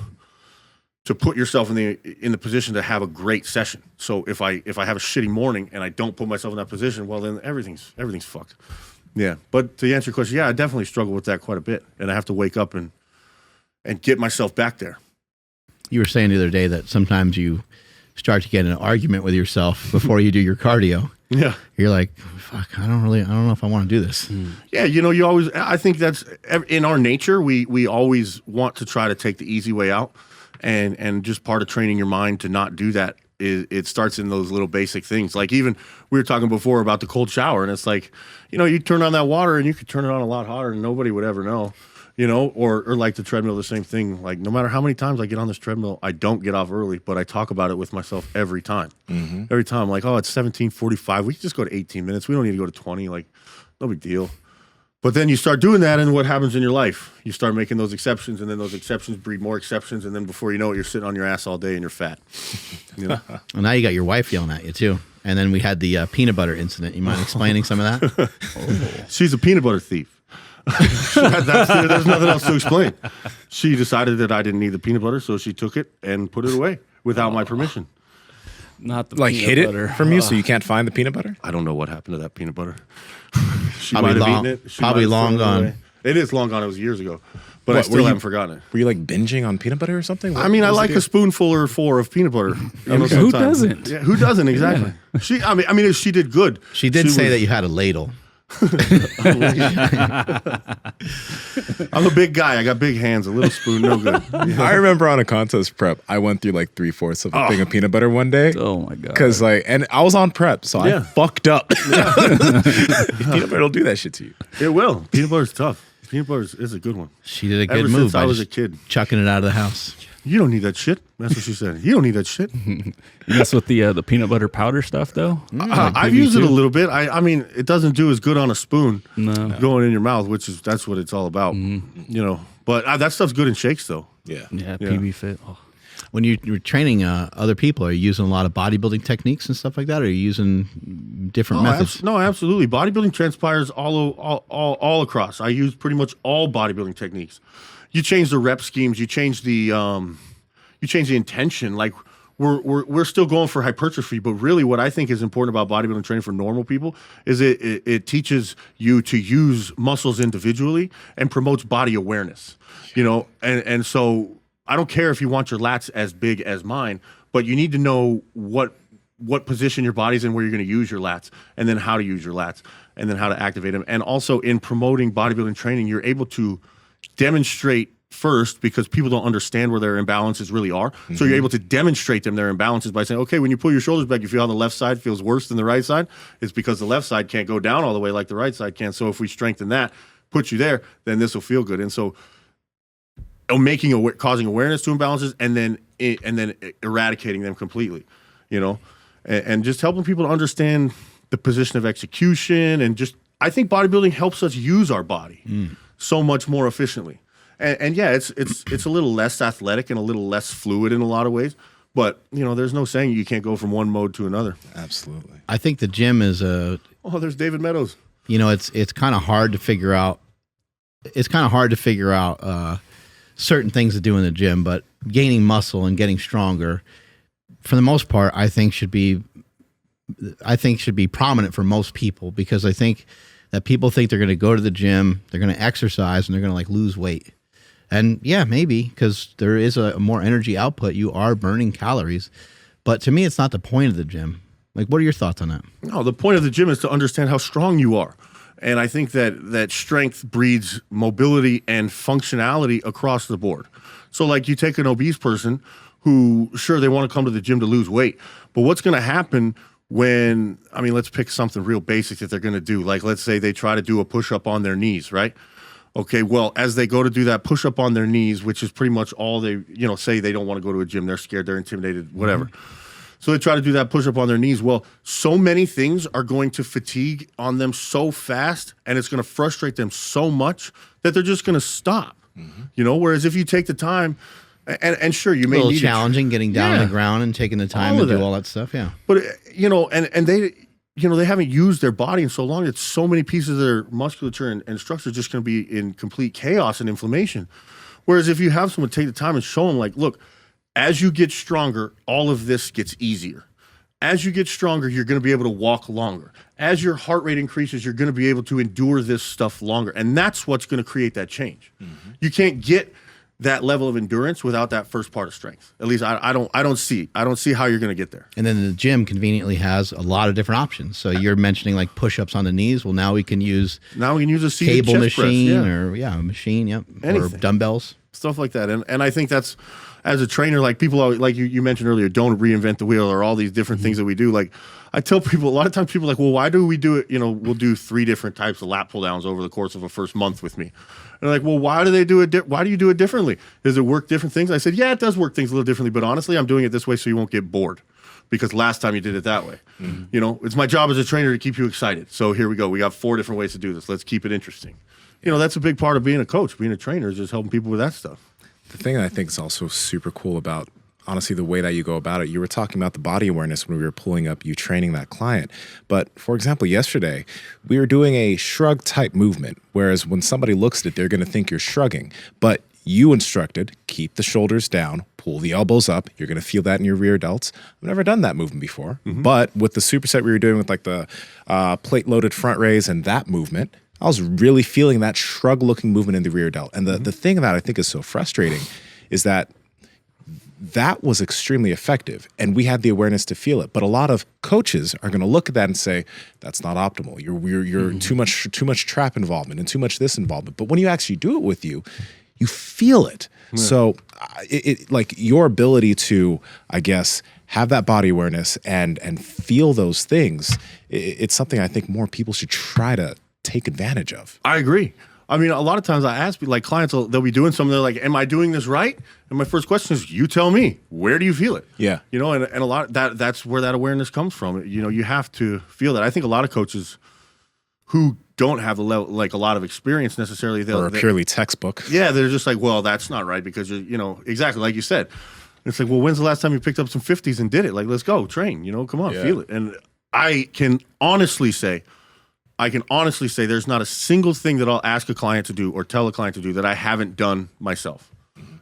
to put yourself in the position to have a great session. So if I have a shitty morning and I don't put myself in that position, well then everything's fucked. Yeah. But to answer your question, yeah, I definitely struggle with that quite a bit. And I have to wake up and get myself back there. You were saying the other day that sometimes you start to get in an argument with yourself before you do your cardio. Yeah. You're like, fuck, I don't know if I want to do this. Yeah, you know, I think that's in our nature, we always want to try to take the easy way out. And just part of training your mind to not do that is it starts in those little basic things. Like even we were talking before about the cold shower, and it's like, you know, you turn on that water and you could turn it on a lot hotter and nobody would ever know, you know, or like the treadmill, the same thing. Like no matter how many times I get on this treadmill, I don't get off early, but I talk about it with myself every time. Every time, like, oh, it's 17:45. We can just go to 18 minutes. We don't need to go to 20. Like, no big deal. But then you start doing that, and what happens in your life? You start making those exceptions, and then those exceptions breed more exceptions, and then before you know it, you're sitting on your ass all day and you're fat. You know? Well, now you got your wife yelling at you too. And then we had the peanut butter incident. You mind explaining some of that? She's a peanut butter thief. There's nothing else to explain. She decided that I didn't need the peanut butter, so she took it and put it away without my permission. Not the Like peanut hid butter. it from you so you can't find the peanut butter? I don't know what happened to that peanut butter. She Probably might have long- eaten it. She probably might have long thrown it gone. away. It is long gone. It was years ago, but I What, still haven't forgotten it. Were you like binging on peanut butter or something? I mean, I like a spoonful or 4 of peanut butter. Who sometimes. doesn't? Yeah, who doesn't exactly? I mean, she did good. She did say that you had a ladle. I'm a big guy. I got big hands. A little spoon, no good. I remember on a contest prep, I went through like 3/4 of a thing of peanut butter one day. Oh my god! Because and I was on prep, so Yeah. I fucked up. Peanut butter will do that shit to you. It will. Peanut butter's tough. Peanut butter is a good one. She did a good Ever move. since I by was a just kid. chucking it out of the house. You don't need that shit. That's what she said. You don't need that shit. You mess with the peanut butter powder stuff though. I've used it a little bit. I mean, it doesn't do as good on a spoon going in your mouth, that's what it's all about. You know, but that stuff's good in shakes though. Yeah. Yeah, PB Fit. Oh. When you're training other people, are you using a lot of bodybuilding techniques and stuff like that? Or are you using different methods? No, absolutely. Bodybuilding transpires all across. I use pretty much all bodybuilding techniques. You change the rep schemes. You change the intention. Like we're still going for hypertrophy, but really, what I think is important about bodybuilding training for normal people is it teaches you to use muscles individually and promotes body awareness. You know, and so I don't care if you want your lats as big as mine, but you need to know what position your body's in, where you're going to use your lats, and then how to use your lats, and then how to activate them. And also in promoting bodybuilding training, you're able to demonstrate first, because people don't understand where their imbalances really are. So you're able to demonstrate them their imbalances by saying, okay, when you pull your shoulders back, you feel on the left side feels worse than the right side. It's because the left side can't go down all the way like the right side can. So if we strengthen that, put you there, then this will feel good. And so causing awareness to imbalances and then eradicating them completely, you know, and just helping people to understand the position of execution. And just, I think bodybuilding helps us use our body so much more efficiently. And yeah, it's a little less athletic and a little less fluid in a lot of ways, but you know, there's no saying you can't go from one mode to another. Absolutely. I think the gym is there's David Meadows. You know, it's kind of hard to figure out. It's kind of hard to figure out certain things to do in the gym, but gaining muscle and getting stronger, for the most part, I think should be prominent for most people, because I think that people think they're going to go to the gym, they're going to exercise, and they're going to like lose weight. And yeah, maybe, because there is a more energy output. You are burning calories. But to me, it's not the point of the gym. Like, what are your thoughts on that? No, the point of the gym is to understand how strong you are. And I think that strength breeds mobility and functionality across the board. So like you take an obese person who, sure, they want to come to the gym to lose weight, but what's going to happen when, I mean, let's pick something real basic that they're going to do. Like, let's say they try to do a push-up on their knees, right? Okay, well, as they go to do that push-up on their knees, which is pretty much all they, you know, say they don't want to go to a gym, they're scared, they're intimidated, whatever. So they try to do that push-up on their knees. Well, so many things are going to fatigue on them so fast, and it's going to frustrate them so much that they're just going to stop. You know, whereas if you take the time, and sure, you may A little need challenging, getting down on the ground and taking the time to do all that stuff, yeah. But, you know, and they... You know, they haven't used their body in so long that so many pieces of their musculature and structure are just going to be in complete chaos and inflammation. Whereas if you have someone take the time and show them, like, look, as you get stronger, all of this gets easier. As you get stronger, you're going to be able to walk longer. As your heart rate increases, you're going to be able to endure this stuff longer. And that's what's going to create that change. You can't get that level of endurance without that first part of strength. At least I don't see how you're going to get there. And then the gym conveniently has a lot of different options. So you're mentioning like push-ups on the knees. Well, now we can use a seated cable chest machine press, a machine, or Anything. dumbbells. Stuff like that. And I think that's, as a trainer, like people always, like you mentioned earlier, don't reinvent the wheel, or all these different things that we do. Like I tell people, a lot of times people are like, well, why do we do it? You know, we'll do 3 different types of lat pull downs over the course of a first month with me. And they're like, well, why do they do it? Why do you do it differently? Does it work different things? I said, yeah, it does work things a little differently, but honestly, I'm doing it this way so you won't get bored, because last time you did it that way. You know, it's my job as a trainer to keep you excited. So here we go. We got 4 different ways to do this. Let's keep it interesting. You know, that's a big part of being a coach, being a trainer, is just helping people with that stuff. The thing I think is also super cool about, honestly, the way that you go about it, you were talking about the body awareness when we were pulling up you training that client. But for example, yesterday, we were doing a shrug type movement, whereas when somebody looks at it, they're going to think you're shrugging. But you instructed, keep the shoulders down, pull the elbows up. You're going to feel that in your rear delts. I've never done that movement before. But with the superset we were doing with like the plate loaded front raise and that movement, I was really feeling that shrug-looking movement in the rear delt. And the thing that I think is so frustrating is that was extremely effective, and we had the awareness to feel it. But a lot of coaches are going to look at that and say, that's not optimal. You're too much trap involvement and too much this involvement. But when you actually do it with you feel it. Yeah. So it like your ability to, I guess, have that body awareness and feel those things, it's something I think more people should try to take advantage of. I agree. I mean, a lot of times I ask, like clients, they'll be doing something. They're like, "Am I doing this right?" And my first question is, "You tell me. Where do you feel it?" Yeah, you know, and a lot that's where that awareness comes from. You know, you have to feel that. I think a lot of coaches who don't have the level, like a lot of experience necessarily, or purely textbook. Yeah, they're just like, "Well, that's not right," because you know exactly like you said. It's like, well, when's the last time you picked up some 50s and did it? Like, let's go train. You know, come on, feel it. And I can honestly say there's not a single thing that I'll ask a client to do or tell a client to do that I haven't done myself.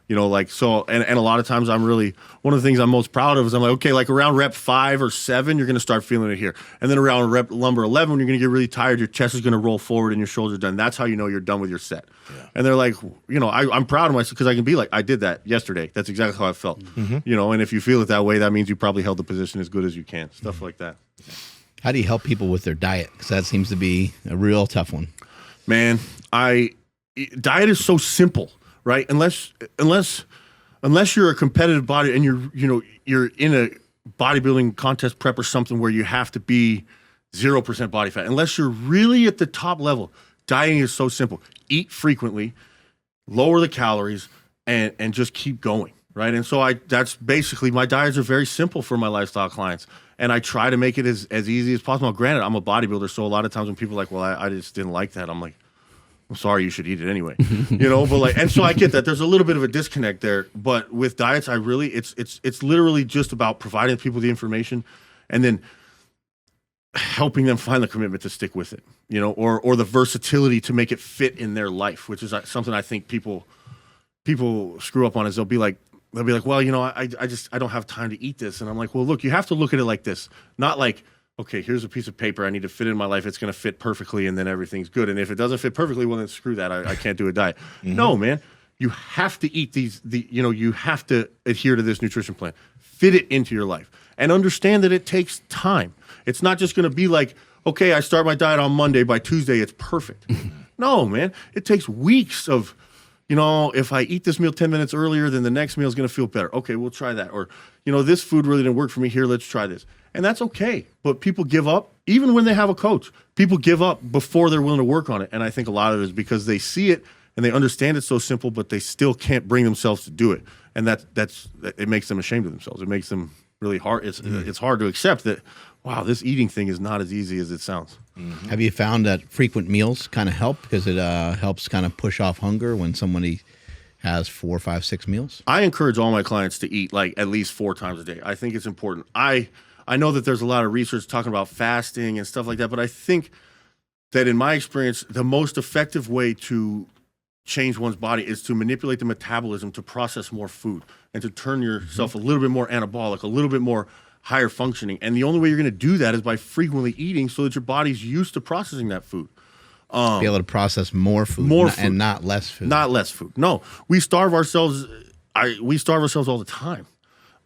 You know, like, so, and a lot of times one of the things I'm most proud of is I'm like, okay, like around rep 5 or 7, you're going to start feeling it here. And then around rep number 11, when you're going to get really tired, your chest is going to roll forward and your shoulders are done. That's how you know you're done with your set. Yeah. And they're like, you know, I'm proud of myself because I can be like, I did that yesterday. That's exactly how I felt. You know, and if you feel it that way, that means you probably held the position as good as you can. Stuff like that. How do you help people with their diet? Because that seems to be a real tough one. Man, diet is so simple, right? Unless you're a competitive body and you're in a bodybuilding contest prep or something where you have to be 0% body fat. Unless you're really at the top level, dieting is so simple. Eat frequently, lower the calories, and just keep going, right? And so that's basically, my diets are very simple for my lifestyle clients. And I try to make it as easy as possible. Now, granted, I'm a bodybuilder, so a lot of times when people are like, well, I just didn't like that, I'm like, I'm sorry, you should eat it anyway. You know, but like, and so I get that there's a little bit of a disconnect there. But with diets, it's literally just about providing people the information and then helping them find the commitment to stick with it, you know, or the versatility to make it fit in their life, which is something I think people screw up on. Is they'll be like, well, you know, I don't have time to eat this. And I'm like, well, look, you have to look at it like this. Not like, okay, here's a piece of paper I need to fit in my life. It's going to fit perfectly and then everything's good. And if it doesn't fit perfectly, well, then screw that. I can't do a diet. No, man. You have to eat you have to adhere to this nutrition plan. Fit it into your life. And understand that it takes time. It's not just going to be like, okay, I start my diet on Monday. By Tuesday, it's perfect. No, man. It takes weeks of, you know, if I eat this meal 10 minutes earlier, then the next meal is going to feel better. Okay, we'll try that. Or, you know, this food really didn't work for me here. Let's try this. And that's okay. But people give up, even when they have a coach. People give up before they're willing to work on it. And I think a lot of it is because they see it and they understand it's so simple, but they still can't bring themselves to do it. And it makes them ashamed of themselves. It makes them really hard. It's hard to accept that, wow, this eating thing is not as easy as it sounds. Have you found that frequent meals kind of help because it helps kind of push off hunger when somebody has 4, 5, 6 meals? I encourage all my clients to eat like at least 4 times a day. I think it's important. I know that there's a lot of research talking about fasting and stuff like that, but I think that in my experience, the most effective way to change one's body is to manipulate the metabolism to process more food and to turn yourself a little bit more anabolic, a little bit more higher functioning. And the only way you're going to do that is by frequently eating so that your body's used to processing that food. Be able to process more food, and not less food. Not less food. No, we starve ourselves. We starve ourselves all the time.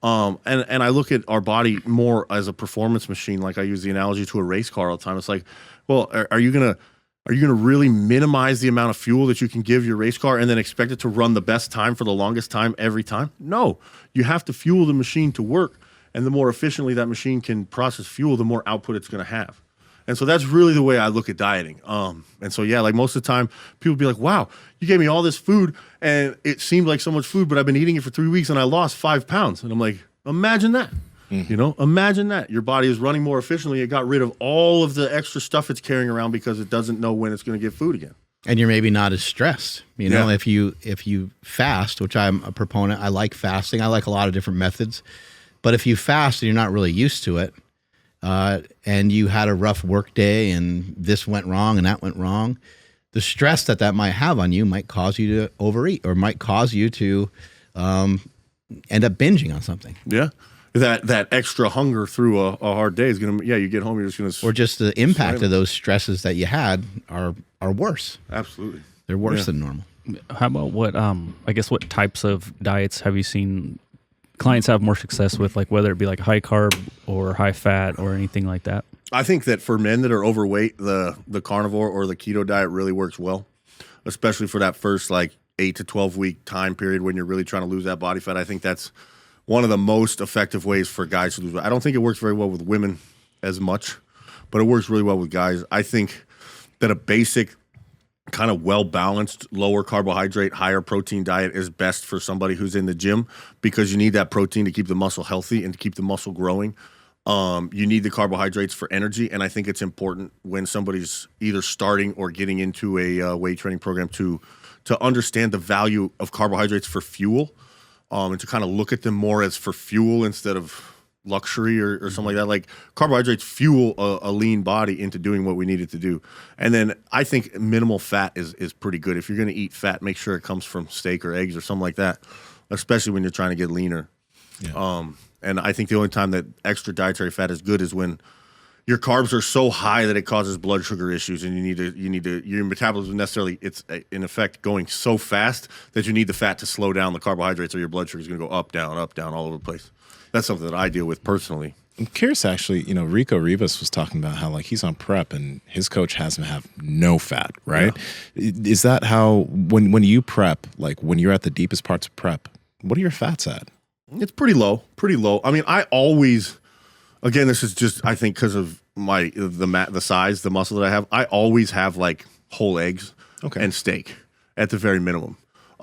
And I look at our body more as a performance machine. Like I use the analogy to a race car all the time. It's like, well, are you gonna really minimize the amount of fuel that you can give your race car and then expect it to run the best time for the longest time every time? No, you have to fuel the machine to work. And the more efficiently that machine can process fuel, the more output it's going to have. And so that's really the way I look at dieting. And so, yeah, like most of the time, people be like, wow, you gave me all this food and it seemed like so much food, but I've been eating it for 3 weeks and I lost 5 pounds. And I'm like, imagine that. You know, imagine that. Your body is running more efficiently. It got rid of all of the extra stuff it's carrying around because it doesn't know when it's going to get food again. And you're maybe not as stressed. You know, if you fast, which I'm a proponent, I like fasting. I like a lot of different methods. But if you fast and you're not really used to it, and you had a rough work day and this went wrong and that went wrong, the stress that might have on you might cause you to overeat or might cause you to end up binging on something. Yeah. that extra hunger through a hard day is gonna, you get home, you're just gonna, or just the impact of those stresses that you had are worse. absolutely. They're worse than normal. How about what I guess what types of diets have you seen clients have more success with, like whether it be like high carb or high fat or anything like that? I think that for men that are overweight, the carnivore or the keto diet really works well, especially for that first like 8 to 12 week time period when you're really trying to lose that body fat. I think that's one of the most effective ways for guys to lose weight. I don't think it works very well with women as much, but it works really well with guys. I think that a basic kind of well-balanced, lower carbohydrate, higher protein diet is best for somebody who's in the gym, because you need that protein to keep the muscle healthy and to keep the muscle growing. You need the carbohydrates for energy, and I think it's important when somebody's either starting or getting into a weight training program to understand the value of carbohydrates for fuel, and to kind of look at them more as for fuel instead of luxury or something like that. Like, carbohydrates fuel a lean body into doing what we need it to do. And then I think minimal fat is pretty good. If you're going to eat fat, make sure it comes from steak or eggs or something like that, especially when you're trying to get leaner. Yeah. And I think the only time that extra dietary fat is good is when your carbs are so high that it causes blood sugar issues, and you need to your metabolism necessarily, it's in effect going so fast that you need the fat to slow down the carbohydrates, or your blood sugar is going to go up, down, all over the place. That's something that I deal with personally. I'm curious, actually, Rico Rivas was talking about how, like, he's on prep and his coach has him have no fat, right? Yeah. Is that how, when you prep, like when you're at the deepest parts of prep, what are your fats at? It's pretty low. I mean, I always, again, this is just, I think, because of the size, the muscle that I have, I always have like whole eggs and steak at the very minimum.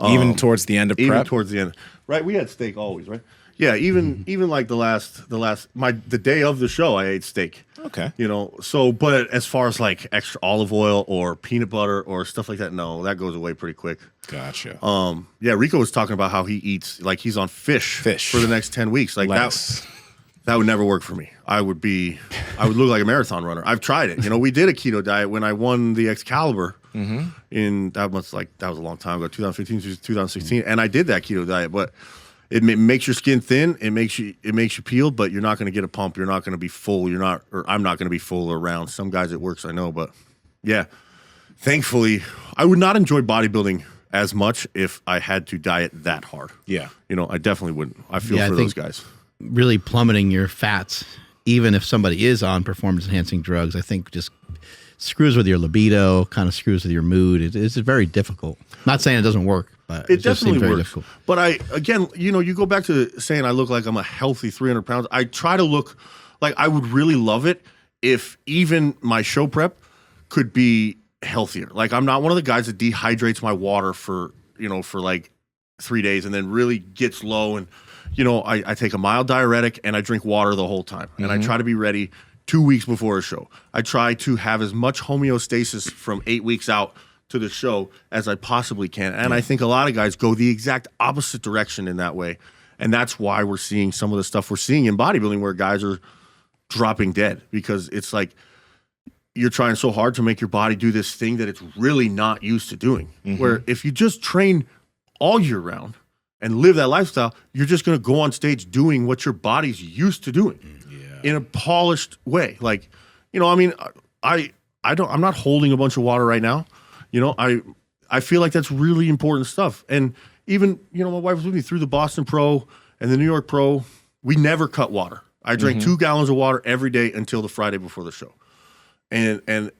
Even towards the end of prep? Even towards the end. Right, we had steak always, right? Yeah, even like the day of the show, I ate steak. Okay. So, but as far as like extra olive oil or peanut butter or stuff like that, no, that goes away pretty quick. Gotcha. Yeah, Rico was talking about how he eats, like he's on fish for the next 10 weeks. Like that would never work for me. I would look like a marathon runner. I've tried it. We did a keto diet when I won the Excalibur that was a long time ago, 2015 to 2016. And I did that keto diet, but it makes your skin thin. It makes you peeled, but you're not going to get a pump. You're not going to be full. I'm not going to be full or round. Some guys it works, I know, but yeah, thankfully I would not enjoy bodybuilding as much if I had to diet that hard. Yeah. I definitely wouldn't. I feel for those guys. Really plummeting your fats, even if somebody is on performance enhancing drugs, I think just screws with your libido, kind of screws with your mood. It's very difficult. Not saying it doesn't work, but it just seems very difficult. But you go back to saying I look like I'm a healthy 300 pounds. I try to look like I would really love it if even my show prep could be healthier. Like, I'm not one of the guys that dehydrates my water for like 3 days and then really gets low. And, I take a mild diuretic and I drink water the whole time. And I try to be ready 2 weeks before a show. I try to have as much homeostasis from 8 weeks out to the show as I possibly can. And I think a lot of guys go the exact opposite direction in that way. And that's why we're seeing some of the stuff we're seeing in bodybuilding where guys are dropping dead, because it's like you're trying so hard to make your body do this thing that it's really not used to doing. Where if you just train all year round and live that lifestyle, you're just going to go on stage doing what your body's used to doing in a polished way. Like, I'm not holding a bunch of water right now. I feel like that's really important stuff. And even, my wife was with me through the Boston Pro and the New York Pro. We never cut water. I drank 2 gallons of water every day until the Friday before the show. And I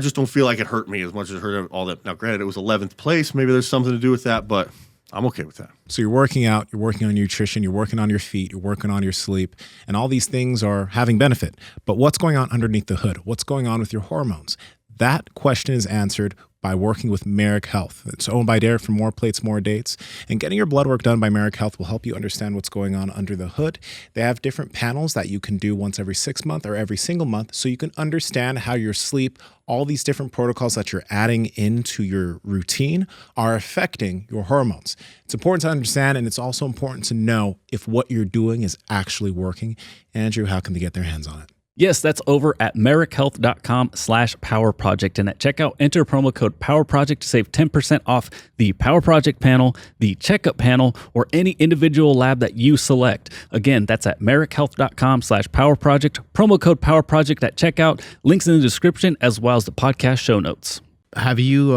just don't feel like it hurt me as much as it hurt all that. Now, granted, it was 11th place. Maybe there's something to do with that, but I'm okay with that. So you're working out, you're working on nutrition, you're working on your feet, you're working on your sleep, and all these things are having benefit. But what's going on underneath the hood? What's going on with your hormones? That question is answered by working with Merrick Health. It's owned by Derek for More Plates, More Dates. And getting your blood work done by Merrick Health will help you understand what's going on under the hood. They have different panels that you can do once every 6 months or every single month, so you can understand how your sleep, all these different protocols that you're adding into your routine are affecting your hormones. It's important to understand, and it's also important to know if what you're doing is actually working. Andrew, how can they get their hands on it? Yes, that's over at merrickhealth.com/Power Project. And at checkout, enter promo code Power Project to save 10% off the Power Project panel, the checkup panel, or any individual lab that you select. Again, that's at merrickhealth.com/Power Project. Promo code Power Project at checkout. Links in the description as well as the podcast show notes. Have you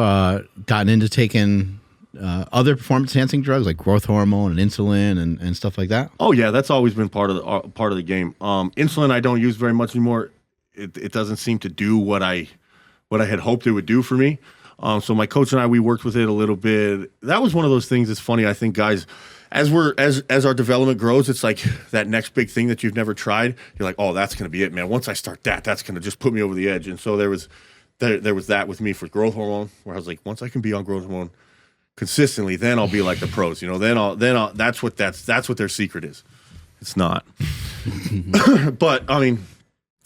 gotten into taking other performance enhancing drugs like growth hormone and insulin and stuff like that? Oh yeah, that's always been part of the game. Insulin I don't use very much anymore. It doesn't seem to do what I had hoped it would do for me. So my coach and I, we worked with it a little bit. That was one of those things that's funny. I think guys, as our development grows, it's like that next big thing that you've never tried. You're like, oh, that's gonna be it, man. Once I start that's gonna just put me over the edge. And so there was that with me for growth hormone, where I was like, once I can be on growth hormone consistently, then I'll be like the pros, then I'll that's what their secret is. It's not. But I mean,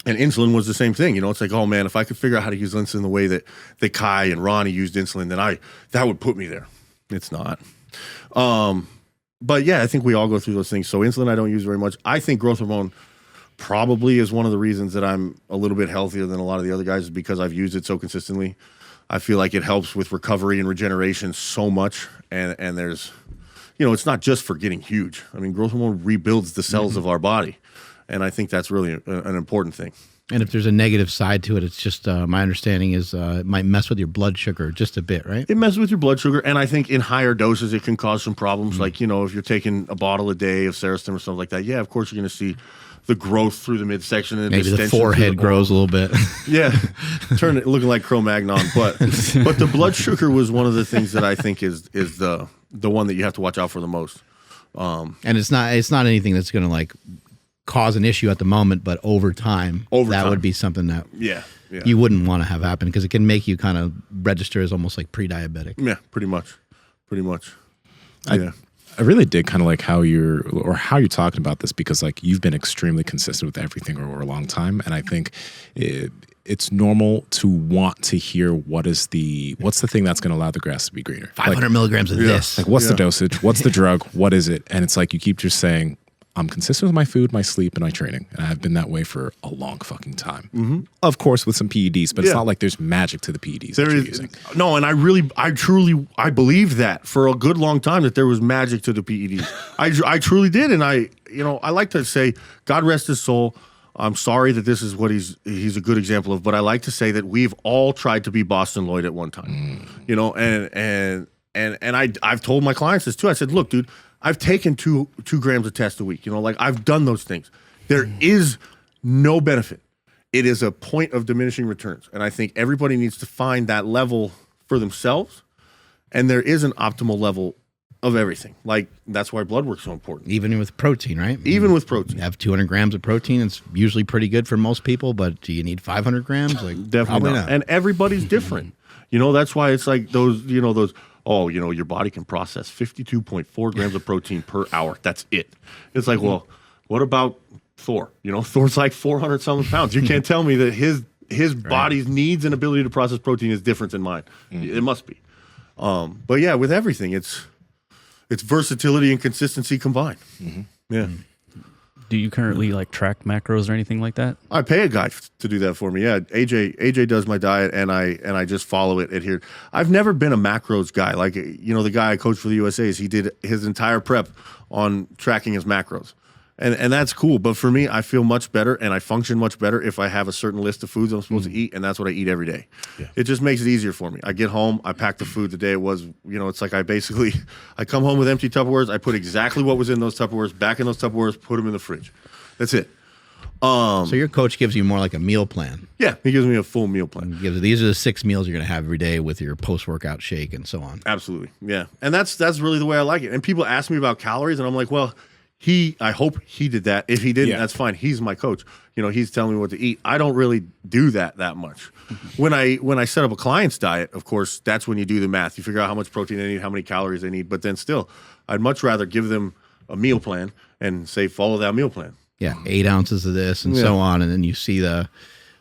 and insulin was the same thing, it's like, oh man, if I could figure out how to use insulin the way that Kai and Ronnie used insulin, then that would put me there. It's not. But yeah, I think we all go through those things. So insulin I don't use very much. I think growth hormone probably is one of the reasons that I'm a little bit healthier than a lot of the other guys, is because I've used it so consistently. I feel like it helps with recovery and regeneration so much. And there's, it's not just for getting huge. I mean, growth hormone rebuilds the cells of our body. And I think that's really an important thing. And if there's a negative side to it, it's just, my understanding is it might mess with your blood sugar just a bit, right? It messes with your blood sugar. And I think in higher doses, it can cause some problems. Like, if you're taking a bottle a day of Serostim or something like that, yeah, of course you're going to see the growth through the midsection and maybe the forehead grows a little bit. Yeah, turn it looking like Cro-Magnon. But the blood sugar was one of the things that I think is the one that you have to watch out for the most. And it's not anything that's going to like cause an issue at the moment, but over time, that would be something that you wouldn't want to have happen, because it can make you kind of register as almost like pre-diabetic. Yeah, pretty much. Yeah. I really dig kind of like how you're talking about this, because like you've been extremely consistent with everything over a long time. And I think it's normal to want to hear what's the thing that's going to allow the grass to be greener. 500 milligrams of this. Like what's the dosage? What's the drug? What is it? And it's like you keep just saying, I'm consistent with my food, my sleep, and my training. And I've been that way for a long fucking time. Mm-hmm. Of course, with some PEDs, but it's not like there's magic to the PEDs that you're using. No, and I truly believed that for a good long time, that there was magic to the PEDs. I truly did. And I like to say, God rest his soul. I'm sorry that this is what he's a good example of, but I like to say that we've all tried to be Boston Lloyd at one time, and I've told my clients this too. I said, look, dude, I've taken 2 grams of test a week. Like I've done those things. There is no benefit. It is a point of diminishing returns. And I think everybody needs to find that level for themselves. And there is an optimal level of everything. Like that's why blood work's so important. Even with protein, right? Even with protein. You have 200 grams of protein. It's usually pretty good for most people, but do you need 500 grams? Like definitely not. And everybody's different. That's why it's like those, oh, your body can process 52.4 grams of protein per hour. That's it. It's like, well, what about Thor? Thor's like 400 something pounds. You can't tell me that his body's needs and ability to process protein is different than mine. It must be. But yeah, with everything, it's versatility and consistency combined. Mm-hmm. Yeah. Do you currently like track macros or anything like that? I pay a guy to do that for me. Yeah, AJ does my diet, and I just follow it, adhere. I've never been a macros guy. Like the guy I coached for the USA's, he did his entire prep on tracking his macros, and that's cool. But for me, I feel much better and I function much better if I have a certain list of foods I'm supposed to eat, and that's what I eat every day. Yeah. It just makes it easier for me. I get home, I pack the food the day it was. It's like I come home with empty Tupperwares. I put exactly what was in those Tupperwares back in those Tupperwares, put them in the fridge. That's it. So your coach gives you more like a meal plan. Yeah, he gives me a full meal plan. These are the 6 meals you're going to have every day with your post-workout shake and so on. Absolutely, yeah. And that's really the way I like it. And people ask me about calories, and I'm like, well, I hope he did that. If he didn't, that's fine. He's my coach. He's telling me what to eat. I don't really do that much. When I set up a client's diet, of course, that's when you do the math. You figure out how much protein they need, how many calories they need. But then still, I'd much rather give them a meal plan and say, follow that meal plan. Yeah, 8 ounces of this and so on. And then you see the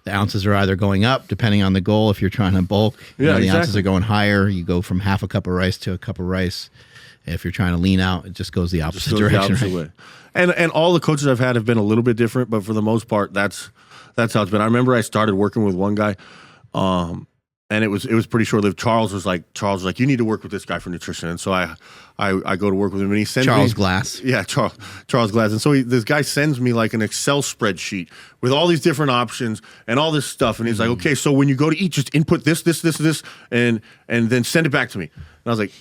ounces are either going up depending on the goal. If you're trying to bulk, the ounces are going higher. You go from half a cup of rice to a cup of rice. If you're trying to lean out, it just goes the opposite direction. Way. And all the coaches I've had have been a little bit different, but for the most part, that's That's how it's been. I remember I started working with one guy, and it was pretty short lived. Charles was like, you need to work with this guy for nutrition, and so I go to work with him, and he sends Charles me, Glass. Yeah, Charles Glass, and so this guy sends me like an Excel spreadsheet with all these different options and all this stuff, and he's like, okay, so when you go to eat, just input this, and then send it back to me. And I was like,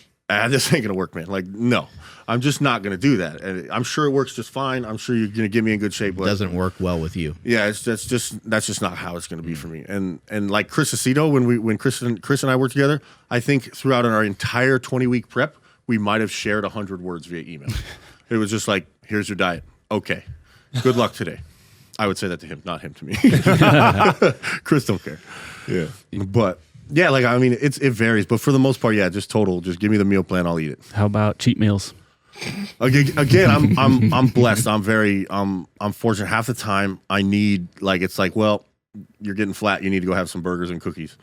this ain't gonna work, man. Like, no, I'm just not gonna do that. And I'm sure it works just fine. I'm sure you're gonna get me in good shape. But Doesn't work well with you. yeah, that's just not how it's gonna be for me. And like Chris Aceto, when Chris and I worked together, I think throughout our entire 20-week prep, we might have shared 100 words via email. It was just like, here's your diet. Okay, good luck today. I would say that to him, not him to me. Chris don't care. Yeah. But yeah, like, I mean, it varies, but for the most part, yeah, just give me the meal plan, I'll eat it. How about cheat meals? Again, I'm blessed. I'm fortunate. Half the time I need, like, it's like, well, you're getting flat, you need to go have some burgers and cookies.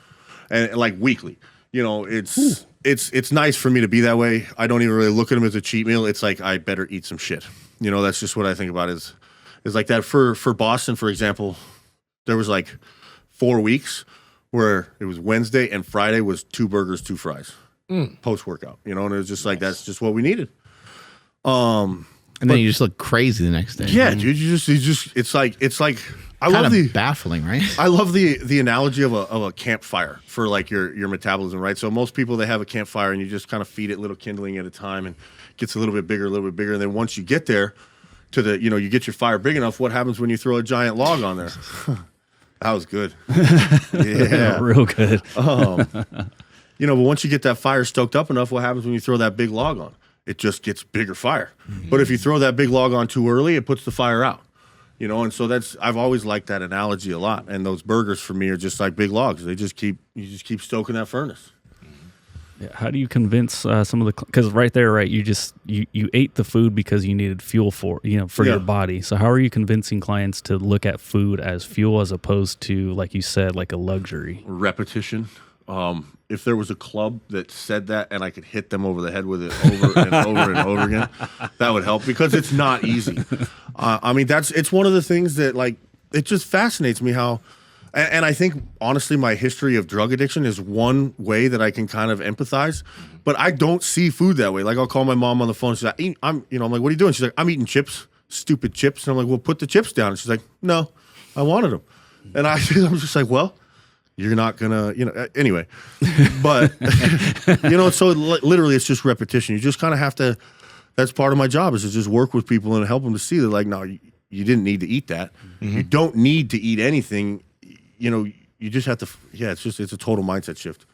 And like weekly. You know, it's nice for me to be that way. I don't even really look at them as a cheat meal. It's like, I better eat some shit. You know, that's just what I think about is like that. For Boston, for example, there was like 4 weeks where it was Wednesday and Friday was 2 burgers, 2 fries post workout, you know, and it was just like, that's just what we needed. And then you just look crazy the next day. Yeah, dude, you just it's like I Kind love of baffling, right? I love the analogy of a campfire for like your metabolism, right? So most people, they have a campfire and you just kind of feed it little kindling at a time, and it gets a little bit bigger, and then once you get there to the, you know, you get your fire big enough, what happens when you throw a giant log on there? That was good. Yeah. Real good. You know, but once you get that fire stoked up enough, what happens when you throw that big log on? It just gets bigger fire. But if you throw that big log on too early, it puts the fire out. You know, and so I've always liked that analogy a lot. And those burgers for me are just like big logs. You just keep stoking that furnace. Yeah, how do you convince some of the, because right there, right, you ate the food because you needed fuel for your body. So how are you convincing clients to look at food as fuel as opposed to, like you said, like a luxury? Repetition. If there was a club that said that and I could hit them over the head with it over and over and over again, that would help, because it's not easy. I mean, it's one of the things that, like, it just fascinates me how, and I think honestly my history of drug addiction is one way that I can kind of empathize, but I don't see food that way. Like, I'll call my mom on the phone. She's like, I'm like, what are you doing? She's like, I'm eating chips, stupid chips. And I'm like, well, put the chips down. And she's like, no, I wanted them. And I'm just like, well, you're not gonna, anyway. But, so literally it's just repetition. You just kind of have to, that's part of my job, is to just work with people and help them to see that, like, no, you didn't need to eat that. Mm-hmm. You don't need to eat anything. You just have to, it's a total mindset shift.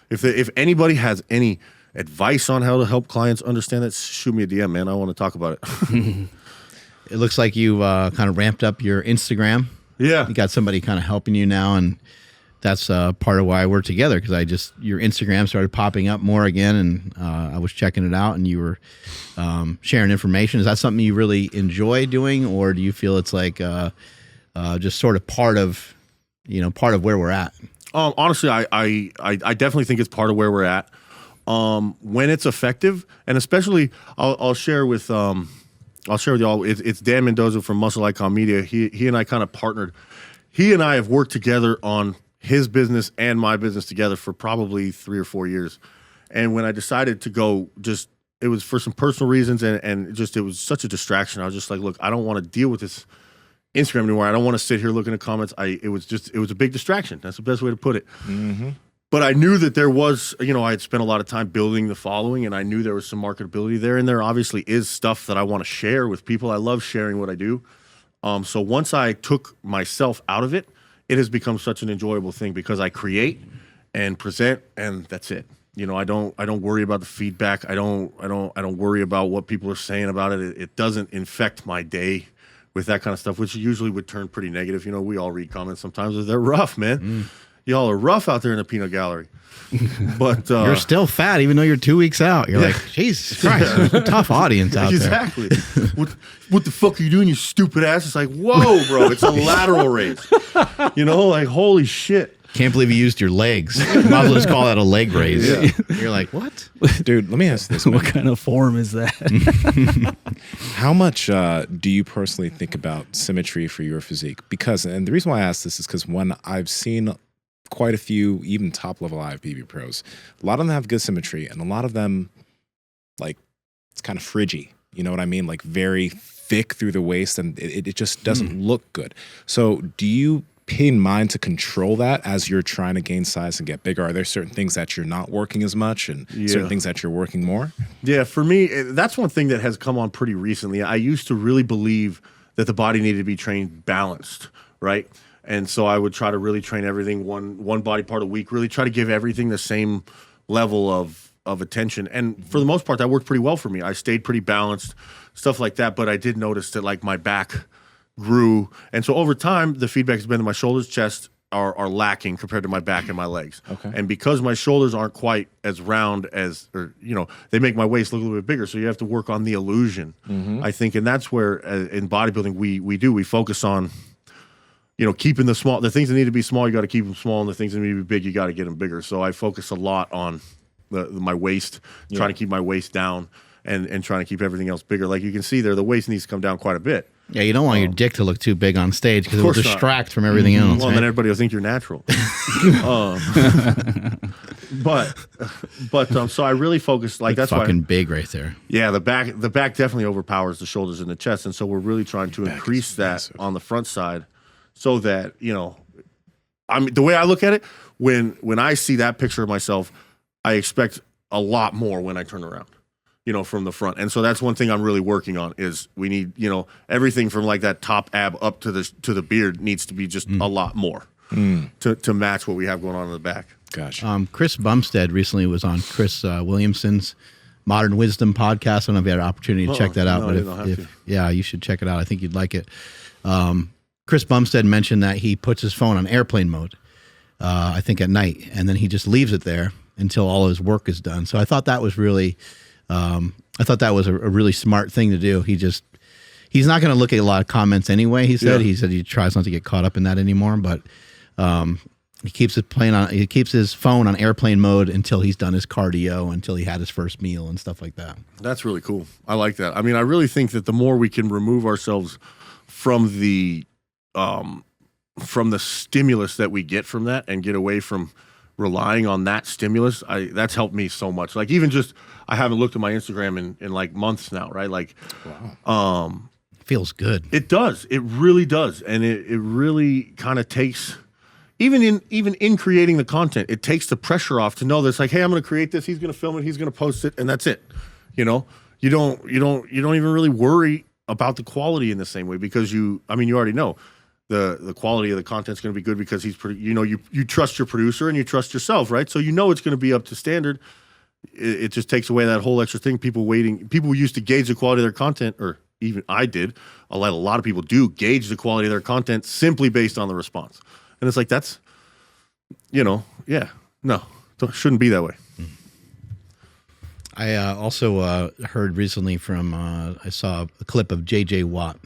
If anybody has any advice on how to help clients understand that, shoot me a DM, man. I want to talk about it. It looks like you've kind of ramped up your Instagram. Yeah. You got somebody kind of helping you now, and that's part of why we're together, because your Instagram started popping up more again, and I was checking it out, and you were sharing information. Is that something you really enjoy doing, or do you feel it's like just sort of part of where we're at? Honestly, I definitely think it's part of where we're at. When it's effective, and especially I'll share with y'all. It's Dan Mendoza from Muscle Icon Media. He and I kind of partnered. He and I have worked together on his business and my business together for probably 3 or 4 years. And when I decided to go, it was for some personal reasons, and it was such a distraction. I was just like, look, I don't want to deal with this Instagram anymore. I don't want to sit here looking at comments. It was a big distraction. That's the best way to put it. Mm-hmm. But I knew that there was, I had spent a lot of time building the following, and I knew there was some marketability there. And there obviously is stuff that I want to share with people. I love sharing what I do. So once I took myself out of it, it has become such an enjoyable thing, because I create and present, and that's it. I don't worry about the feedback. I don't worry about what people are saying about it. It doesn't infect my day with that kind of stuff, which usually would turn pretty negative. We all read comments sometimes. They're rough, man. Y'all are rough out there in the peanut gallery. But you're still fat, even though you're 2 weeks out. You're like, Jesus Christ, tough audience out there. Exactly. What the fuck are you doing, you stupid ass? It's like, whoa, bro, it's a lateral raise. Like, holy shit. Can't believe you used your legs. Might as well just call that a leg raise. You're like, what? Dude, let me ask this. What kind of form is that? How much do you personally think about symmetry for your physique? Because, and the reason why I ask this is because when I've seen quite a few, even top-level IFBB pros, a lot of them have good symmetry, and a lot of them, like, it's kind of fridgy. You know what I mean? Like, very thick through the waist, and it just doesn't look good. So do you pay in mind to control that as you're trying to gain size and get bigger? Are there certain things that you're not working as much and certain things that you're working more? Yeah, for me, that's one thing that has come on pretty recently. I used to really believe that the body needed to be trained balanced, right? And so I would try to really train everything one body part a week, really try to give everything the same level of attention. And for the most part, that worked pretty well for me. I stayed pretty balanced, stuff like that. But I did notice that like my back grew. And so over time, the feedback has been that my shoulders, chest are lacking compared to my back and my legs. Okay. And because my shoulders aren't quite as round as, or, you know, they make my waist look a little bit bigger. So you have to work on the illusion, I think. And that's where in bodybuilding, we focus on, you know, keeping the things that need to be small, you got to keep them small. And the things that need to be big, you got to get them bigger. So I focus a lot on my waist, trying to keep my waist down and trying to keep everything else bigger. Like you can see there, the waist needs to come down quite a bit. Yeah, you don't want your dick to look too big on stage because it will distract from everything else. Well, right? then everybody will think you're natural. So I really focus, like that's fucking why, big right there. yeah, the back definitely overpowers the shoulders and the chest, and so we're really trying to increase that massive. on the front side, so that, you know, I mean, the way I look at it, when I see that picture of myself, I expect a lot more when I turn around, you know, from the front. And so that's one thing I'm really working on is we need, you know, everything from like that top ab up to the beard needs to be just a lot more to match what we have going on in the back. Gotcha. Chris Bumstead recently was on Chris Williamson's Modern Wisdom podcast. I don't know if you had an opportunity to check that out, no, but I didn't have to. yeah, you should check it out. I think you'd like it. Chris Bumstead mentioned that he puts his phone on airplane mode, I think at night, and then he just leaves it there until all his work is done. So I thought that was really, a really smart thing to do. He's not going to look at a lot of comments anyway. He said he tries not to get caught up in that anymore, but he keeps his phone on airplane mode until he's done his cardio, until he had his first meal and stuff like that. That's really cool. I like that. I mean, I really think that the more we can remove ourselves from the stimulus that we get from that and get away from relying on that stimulus, that's helped me so much. Like even just, I haven't looked at my Instagram in like months now, right? Like, Feels good. it does. It really does. And it really kind of takes, even in creating the content, it takes the pressure off to know that it's like, hey, I'm going to create this. He's going to film it. He's going to post it. And that's it. You know, you don't even really worry about the quality in the same way because you already know the quality of the content's going to be good because you trust your producer and you trust yourself, right? So you know it's going to be up to standard. It just takes away that whole extra thing. People used to gauge the quality of their content, or even I did. A lot of people do gauge the quality of their content simply based on the response. And it's like, that's, shouldn't be that way. I also heard recently from, I saw a clip of J.J. Watt,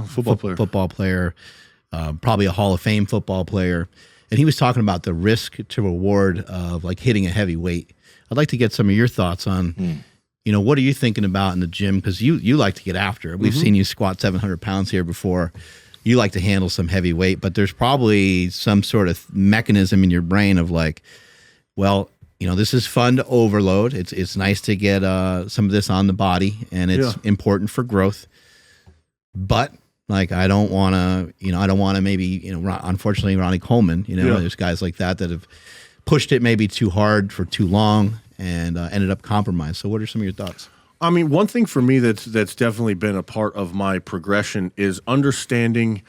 football player, probably a Hall of Fame football player. And he was talking about the risk to reward of like hitting a heavy weight. I'd like to get some of your thoughts on, what are you thinking about in the gym? Because you like to get after it. We've seen you squat 700 pounds here before. You like to handle some heavy weight, but there's probably some sort of mechanism in your brain of like, well, this is fun to overload. It's nice to get some of this on the body, and it's important for growth. But like, I don't want to maybe, unfortunately, Ronnie Coleman, there's guys like that have pushed it maybe too hard for too long and ended up compromised. So what are some of your thoughts? I mean, one thing for me that's definitely been a part of my progression is understanding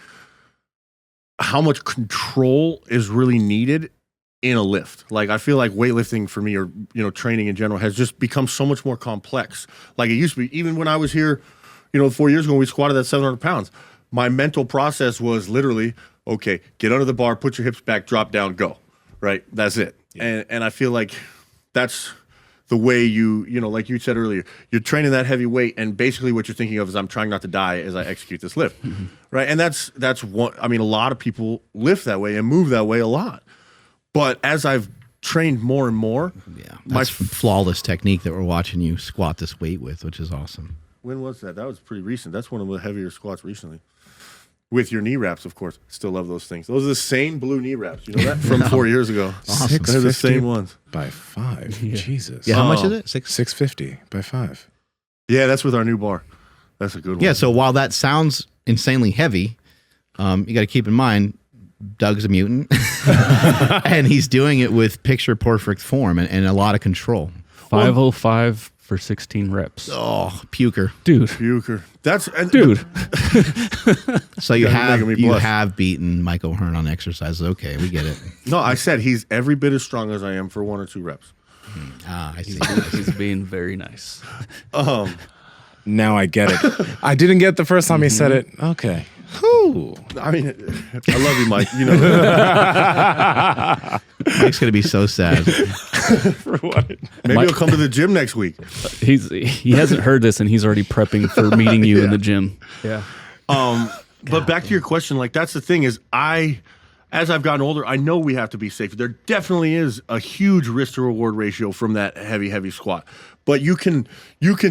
how much control is really needed in a lift. Like, I feel like weightlifting for me, or, training in general, has just become so much more complex. Like it used to be, even when I was here, 4 years ago, when we squatted at 700 pounds, my mental process was literally, okay, get under the bar, put your hips back, drop down, go. Right? That's it. Yeah. And I feel like that's the way like you said earlier, you're training that heavy weight, and basically what you're thinking of is, I'm trying not to die as I execute this lift. Right? And that's one, a lot of people lift that way and move that way a lot. But as I've trained more and more, Yeah, that's flawless technique that we're watching you squat this weight with, which is awesome. when was that? That was pretty recent. That's one of the heavier squats recently. With your knee wraps, of course. Still love those things. Those are the same blue knee wraps. You know that? From 4 years ago. Awesome. They're the same ones. By 5. Jesus. Yeah, how much is it? 650 by 5. Yeah, that's with our new bar. That's a good one. Yeah, so while that sounds insanely heavy, you got to keep in mind, Doug's a mutant, and he's doing it with picture perfect form and a lot of control. 505 for 16 reps. Oh, puker! Dude. Puker. That's Dude. So you You're making me blush. have beaten Mike O'Hearn on exercises. Okay, we get it. No, I said he's every bit as strong as I am for 1 or 2 reps. Ah, I see. He's being very nice. Now I get it. I didn't get it the first time he said it. Okay. Whew. I mean, I love you, Mike. You know that. Mike's gonna be so sad. For what? Maybe he'll come to the gym next week. He hasn't heard this and he's already prepping for meeting you in the gym. Yeah. But back to your question, like that's the thing is as I've gotten older, I know we have to be safe. There definitely is a huge risk to reward ratio from that heavy squat. But you can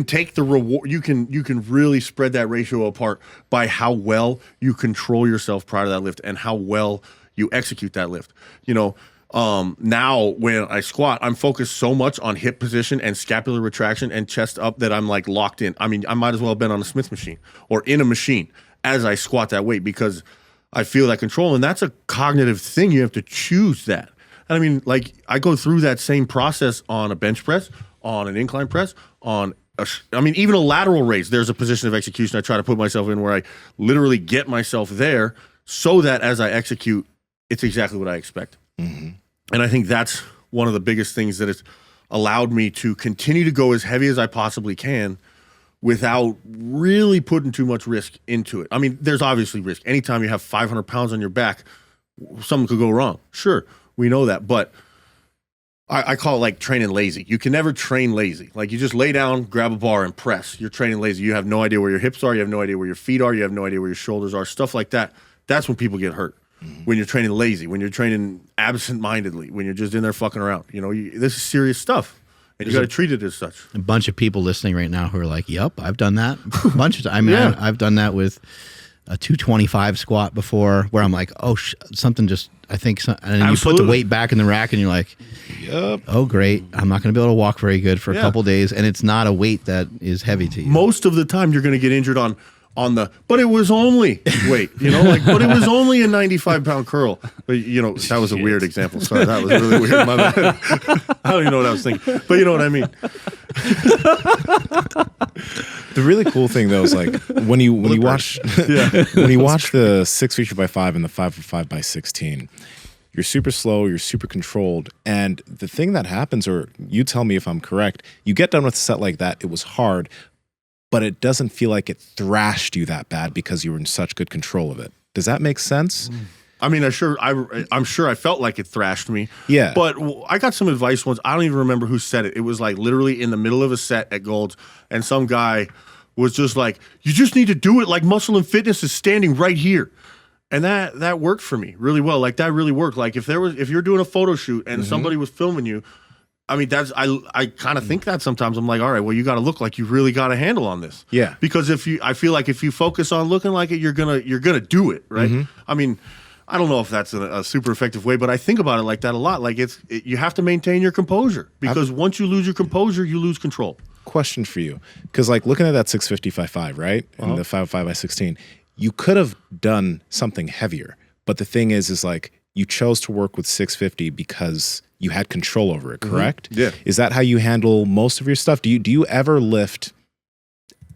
take the reward. You can really spread that ratio apart by how well you control yourself prior to that lift and how well you execute that lift. You know, now when I squat, I'm focused so much on hip position and scapular retraction and chest up that I'm like locked in. I mean, I might as well have been on a Smith machine or in a machine as I squat that weight because I feel that control. And that's a cognitive thing. You have to choose that. And I mean, like I go through that same process on a bench press, on an incline press, even a lateral raise, there's a position of execution I try to put myself in where I literally get myself there so that as I execute, it's exactly what I expect. Mm-hmm. And I think that's one of the biggest things that has allowed me to continue to go as heavy as I possibly can without really putting too much risk into it. I mean, there's obviously risk. Anytime you have 500 pounds on your back, something could go wrong. Sure, we know that, but I call it like training lazy. You can never train lazy. Like you just lay down, grab a bar, and press. You're training lazy. You have no idea where your hips are. You have no idea where your feet are. You have no idea where your shoulders are. Stuff like that. That's when people get hurt. Mm-hmm. When you're training lazy. When you're training absent-mindedly. When you're just in there fucking around. You know, this is serious stuff, and you got to treat it as such. A bunch of people listening right now who are like, "Yep, I've done that a bunch of times." I mean, yeah. I've done that with a 225 squat before, where I'm like, "Oh, something just." I think, and then you put the weight back in the rack, and you're like, "Yep, oh great, I'm not going to be able to walk very good for a couple days," and it's not a weight that is heavy to you. Most of the time, you're going to get injured on the. But it was only weight, you know, like. But it was only a 95-pound curl. But you know, that was a weird example. Sorry, that was really weird. My bad. I don't even know what I was thinking, but you know what I mean. The really cool thing though is like when you watch when you watch the 6 feature by 5 and the 5 by 16, you're super slow, you're super controlled, and the thing that happens, or you tell me if I'm correct, you get done with a set like that, it was hard, but it doesn't feel like it thrashed you that bad because you were in such good control of it. Does that make sense? I mean, I'm sure I felt like it thrashed me. Yeah. But I got some advice once. I don't even remember who said it. It was like literally in the middle of a set at Gold's, and some guy was just like, "You just need to do it like Muscle and Fitness is standing right here." And that worked for me really well. Like that really worked. Like if you're doing a photo shoot and somebody was filming you, I mean, I kind of think that sometimes. I'm like, all right, well, you got to look like you really got a handle on this. Yeah. Because I feel like if you focus on looking like it, you're gonna do it, right? Mm-hmm. I mean, I don't know if that's a super effective way, but I think about it like that a lot. Like you have to maintain your composure because once you lose your composure, you lose control. Question for you, because like looking at that 650 right, and the 5 by 16, you could have done something heavier, but the thing is like you chose to work with 650 because you had control over it, correct? Mm-hmm. Yeah. Is that how you handle most of your stuff? Do you ever lift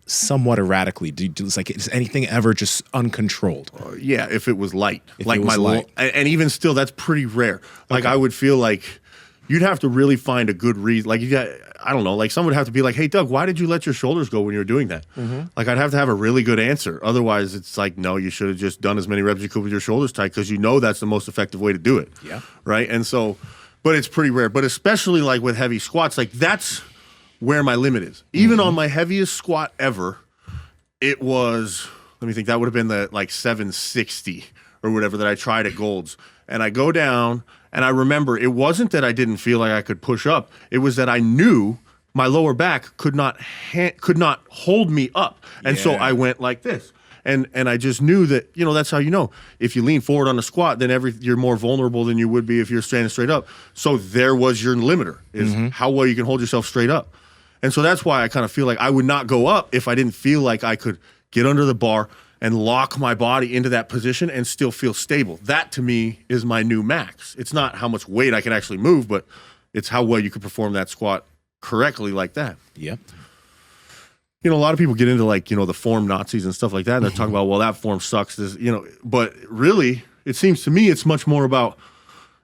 somewhat erratically? Is anything ever just uncontrolled? Yeah, if it was light, like it was light. And even still, that's pretty rare. Like I would feel like you'd have to really find a good reason. Like I don't know, like someone would have to be like, "Hey, Doug, why did you let your shoulders go when you were doing that?" Mm-hmm. Like I'd have to have a really good answer. Otherwise, it's like, no, you should have just done as many reps as you could with your shoulders tight because you know that's the most effective way to do it. Yeah. Right. And so, but it's pretty rare. But especially like with heavy squats, like that's where my limit is. Even on my heaviest squat ever, it was, let me think, that would have been the like 760 or whatever that I tried at Gold's. And I go down And I remember it wasn't that I didn't feel like I could push up. It was that I knew my lower back could not hold me up. And so I went like this. And I just knew that, you know, that's how you know. If you lean forward on a squat, then you're more vulnerable than you would be if you're standing straight up. So there was your limiter, is how well you can hold yourself straight up. And so that's why I kind of feel like I would not go up if I didn't feel like I could get under the bar and lock my body into that position and still feel stable. That, to me, is my new max. It's not how much weight I can actually move, but it's how well you can perform that squat correctly like that. Yep. You know, a lot of people get into, like, you know, the form Nazis and stuff like that, and they're talking about, well, that form sucks. This, you know, but really, it seems to me it's much more about,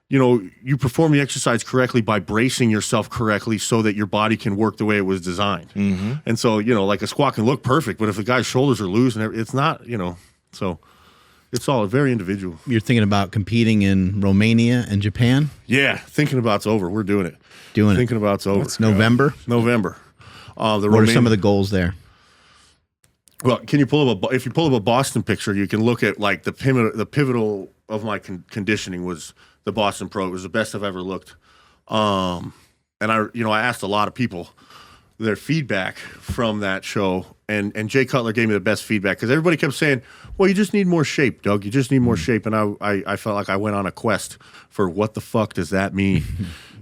you know, you perform the exercise correctly by bracing yourself correctly so that your body can work the way it was designed. And so, you know, like a squat can look perfect, but if the guy's shoulders are loose and it's not, you know, so it's all very individual. You're thinking about competing in Romania and Japan? Yeah, thinking about it's over. We're doing it. Thinking about it's over. It's November? November. What are some of the goals there? Well, can you pull up if you pull up a Boston picture, you can look at, like, the pivotal of my conditioning was the Boston Pro. It was the best I've ever looked. And I asked a lot of people their feedback from that show, and Jay Cutler gave me the best feedback because everybody kept saying, well, you just need more shape, Doug. You just need more shape. And I felt like I went on a quest for what the fuck does that mean?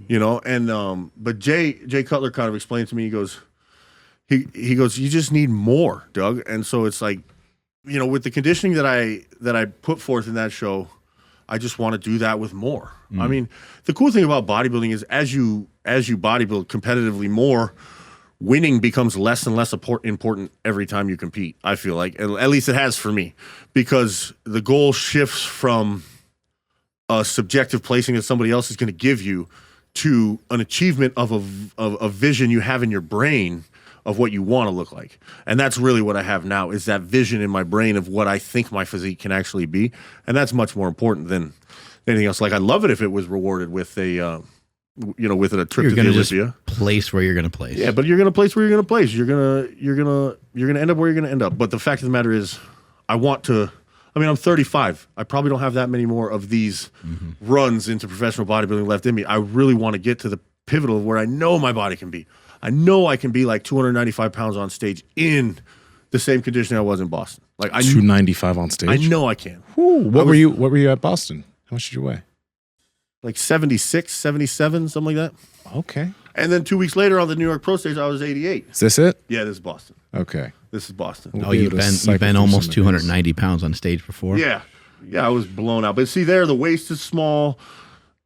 You know, and but Jay Cutler kind of explained to me, he goes, you just need more, Doug. And so it's like, you know, with the conditioning that I put forth in that show, I just want to do that with more. I mean, the cool thing about bodybuilding is as you bodybuild competitively more, winning becomes less and less important every time you compete, I feel like. At least it has for me. Because the goal shifts from a subjective placing that somebody else is going to give you to an achievement of a vision you have in your brain of what you want to look like. And that's really what I have now, is that vision in my brain of what I think my physique can actually be. And that's much more important than anything else. Like, I'd love it if it was rewarded with a with a trip to the Olympia. Place where you're going to place. Yeah, but you're going to place where you're going to place. You're going to end up where you're going to end up. But the fact of the matter is, I'm 35. I probably don't have that many more of these runs into professional bodybuilding left in me. I really want to get to the pivotal of where I know my body can be. I know I can be like 295 pounds on stage in the same condition I was in Boston. Like 295 on stage. I know I can. What were you at Boston? How much did you weigh? Like 76, 77, something like that. Okay. And then 2 weeks later on the New York Pro stage, I was 88. Is this it? Yeah, this is Boston. Okay. This is Boston. Oh, you've been almost 290 pounds on stage before? Yeah. Yeah, I was blown out. But see there, the waist is small.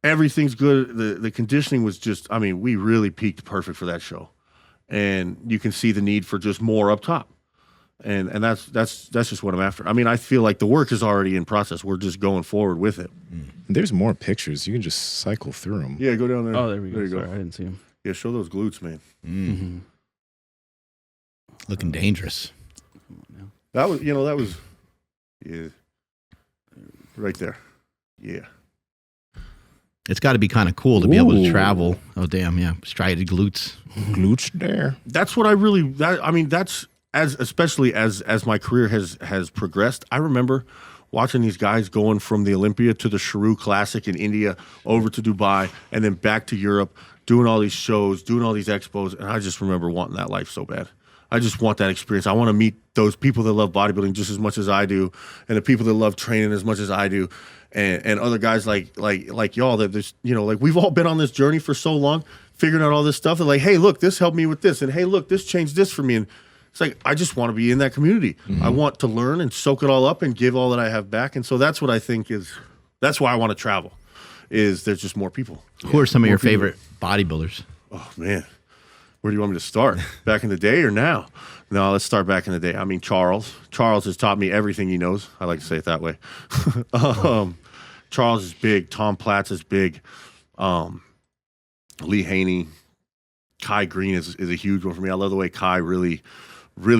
Everything's good. The conditioning was just, I mean, we really peaked perfect for that show. And you can see the need for just more up top. And that's just what I'm after. I mean, I feel like the work is already in process. We're just going forward with it. There's more pictures. You can just cycle through them. Yeah, go down there. Oh, there we go. There you Sorry, go. I didn't see him. Yeah, show those glutes, man. Looking dangerous. That was, yeah, right there. Yeah. It's got to be kind of cool to be able to travel. Oh, damn, yeah. Striated glutes. Glutes there. That's what that's especially as my career has progressed. I remember watching these guys going from the Olympia to the Sharu Classic in India, over to Dubai, and then back to Europe, doing all these shows, doing all these expos, and I just remember wanting that life so bad. I just want that experience. I want to meet those people that love bodybuilding just as much as I do, and the people that love training as much as I do, and other guys like y'all that there's, like we've all been on this journey for so long, figuring out all this stuff. And like, hey, look, this helped me with this, and hey, look, this changed this for me. And it's like, I just want to be in that community. I want to learn and soak it all up and give all that I have back. And so that's what I think that's why I want to travel, is there's just more people. Who are some of your favorite bodybuilders? Oh, man. Where do you want me to start? Back in the day or now? No, let's start back in the day. I mean, Charles. Charles has taught me everything he knows. I like to say it that way. Charles is big. Tom Platz is big. Lee Haney. Kai Green is a huge one for me. I love the way Kai really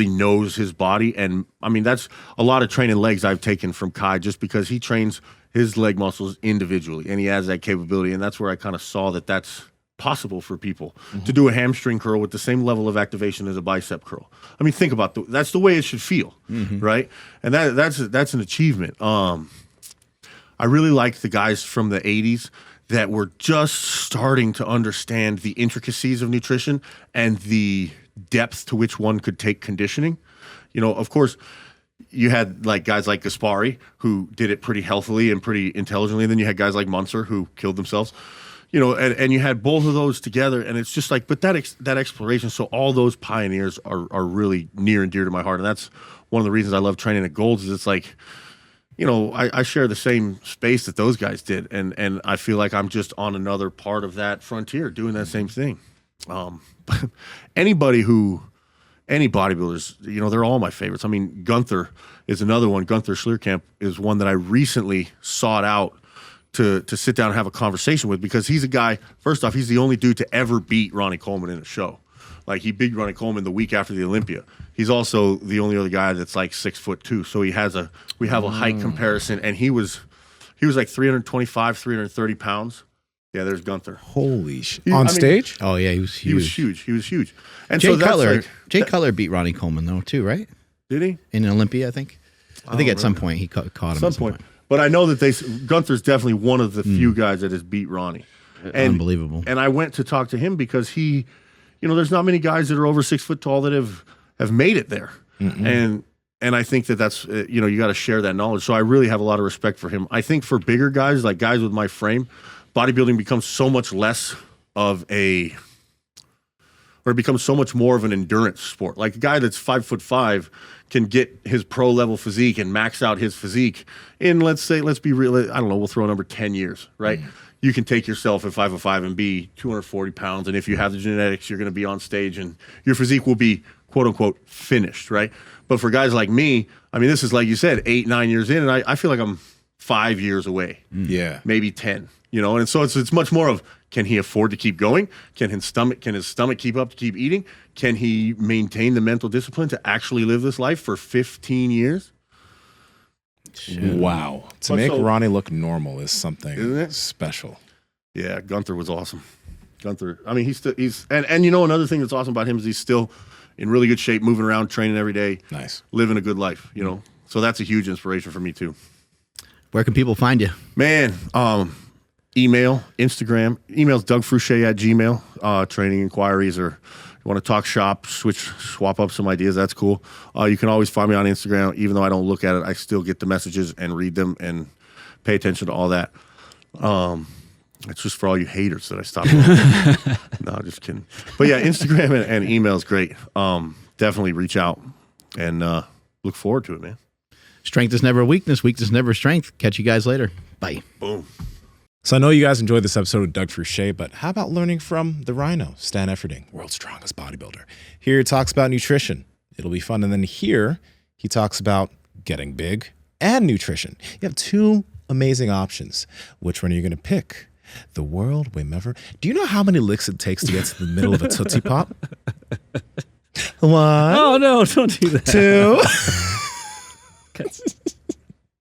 knows his body. And, I mean, that's a lot of training legs I've taken from Kai just because he trains his leg muscles individually, and he has that capability. And that's where I kind of saw that that's possible for people to do a hamstring curl with the same level of activation as a bicep curl. I mean, think about that's the way it should feel, right? And that's an achievement. I really like the guys from the 80s that were just starting to understand the intricacies of nutrition and the depth to which one could take conditioning. You know, of course, you had like guys like Gaspari who did it pretty healthily and pretty intelligently. And then you had guys like Munzer who killed themselves. You know, and you had both of those together, and it's just like, but that exploration. So all those pioneers are really near and dear to my heart, and that's one of the reasons I love training at Gold's. Is it's like, you know, I share the same space that those guys did, and I feel like I'm just on another part of that frontier doing that same thing. Any bodybuilders, you know, they're all my favorites. I mean, Gunther is another one. Gunther Schlierkamp is one that I recently sought out to sit down and have a conversation with, because he's a guy, first off, he's the only dude to ever beat Ronnie Coleman in a show. Like, he beat Ronnie Coleman the week after the Olympia. He's also the only other guy that's like 6'2". So we have a height comparison, and he was like 325, 330 pounds. Yeah, there's Gunther. Holy shit. On stage? Oh yeah, he was huge. He was huge. And Jay so that's Cutler, like, Jay Cutler beat Ronnie Coleman though too, right? did he? In Olympia, I think. I think at some point he caught him. At some point. But I know that Gunther's definitely one of the few guys that has beat Ronnie. And, Unbelievable. And I went to talk to him because he, you know, there's not many guys that are over 6 foot tall that have made it there. And I think that's, you know, you got to share that knowledge. So I really have a lot of respect for him. I think for bigger guys, like guys with my frame, bodybuilding becomes so much less of it becomes so much more of an endurance sport. Like a guy that's 5'5" can get his pro level physique and max out his physique in, let's be real, I don't know, we'll throw a number, 10 years, right? You can take yourself at 5'5" and be 240 pounds. And if you have the genetics, you're going to be on stage and your physique will be quote unquote finished, right? But for guys like me, I mean, this is like you said, 8-9 years in, and I feel like I'm 5 years away. Yeah. Maybe 10, you know? And so it's much more of, can he afford to keep going? Can his stomach keep up to keep eating? Can he maintain the mental discipline to actually live this life for 15 years? Wow. To make Ronnie look normal is something special. Yeah, Gunther was awesome. Gunther, I mean, he's and you know, another thing that's awesome about him is he's still in really good shape, moving around, training every day. Nice. Living a good life, you know? So that's a huge inspiration for me too. Where can people find you? Man, email, Instagram. Email's dougfruchey@gmail. Training inquiries, or you want to talk shop, swap up some ideas, that's cool. You can always find me on Instagram. Even though I don't look at it, I still get the messages and read them and pay attention to all that. It's just for all you haters that I stopped. No, just kidding. But yeah, Instagram and email is great. Definitely reach out and look forward to it, man. Strength is never weakness. Weakness is never strength. Catch you guys later. Bye. Boom. So I know you guys enjoyed this episode of Doug Fruchey, but how about learning from the Rhino, Stan Efferding, world's strongest bodybuilder? Here he talks about nutrition. It'll be fun. And then here he talks about getting big and nutrition. You have two amazing options. Which one are you going to pick? The world, Wim. Do you know how many licks it takes to get to the middle of a Tootsie Pop? 1. Oh, no, don't do that. 2.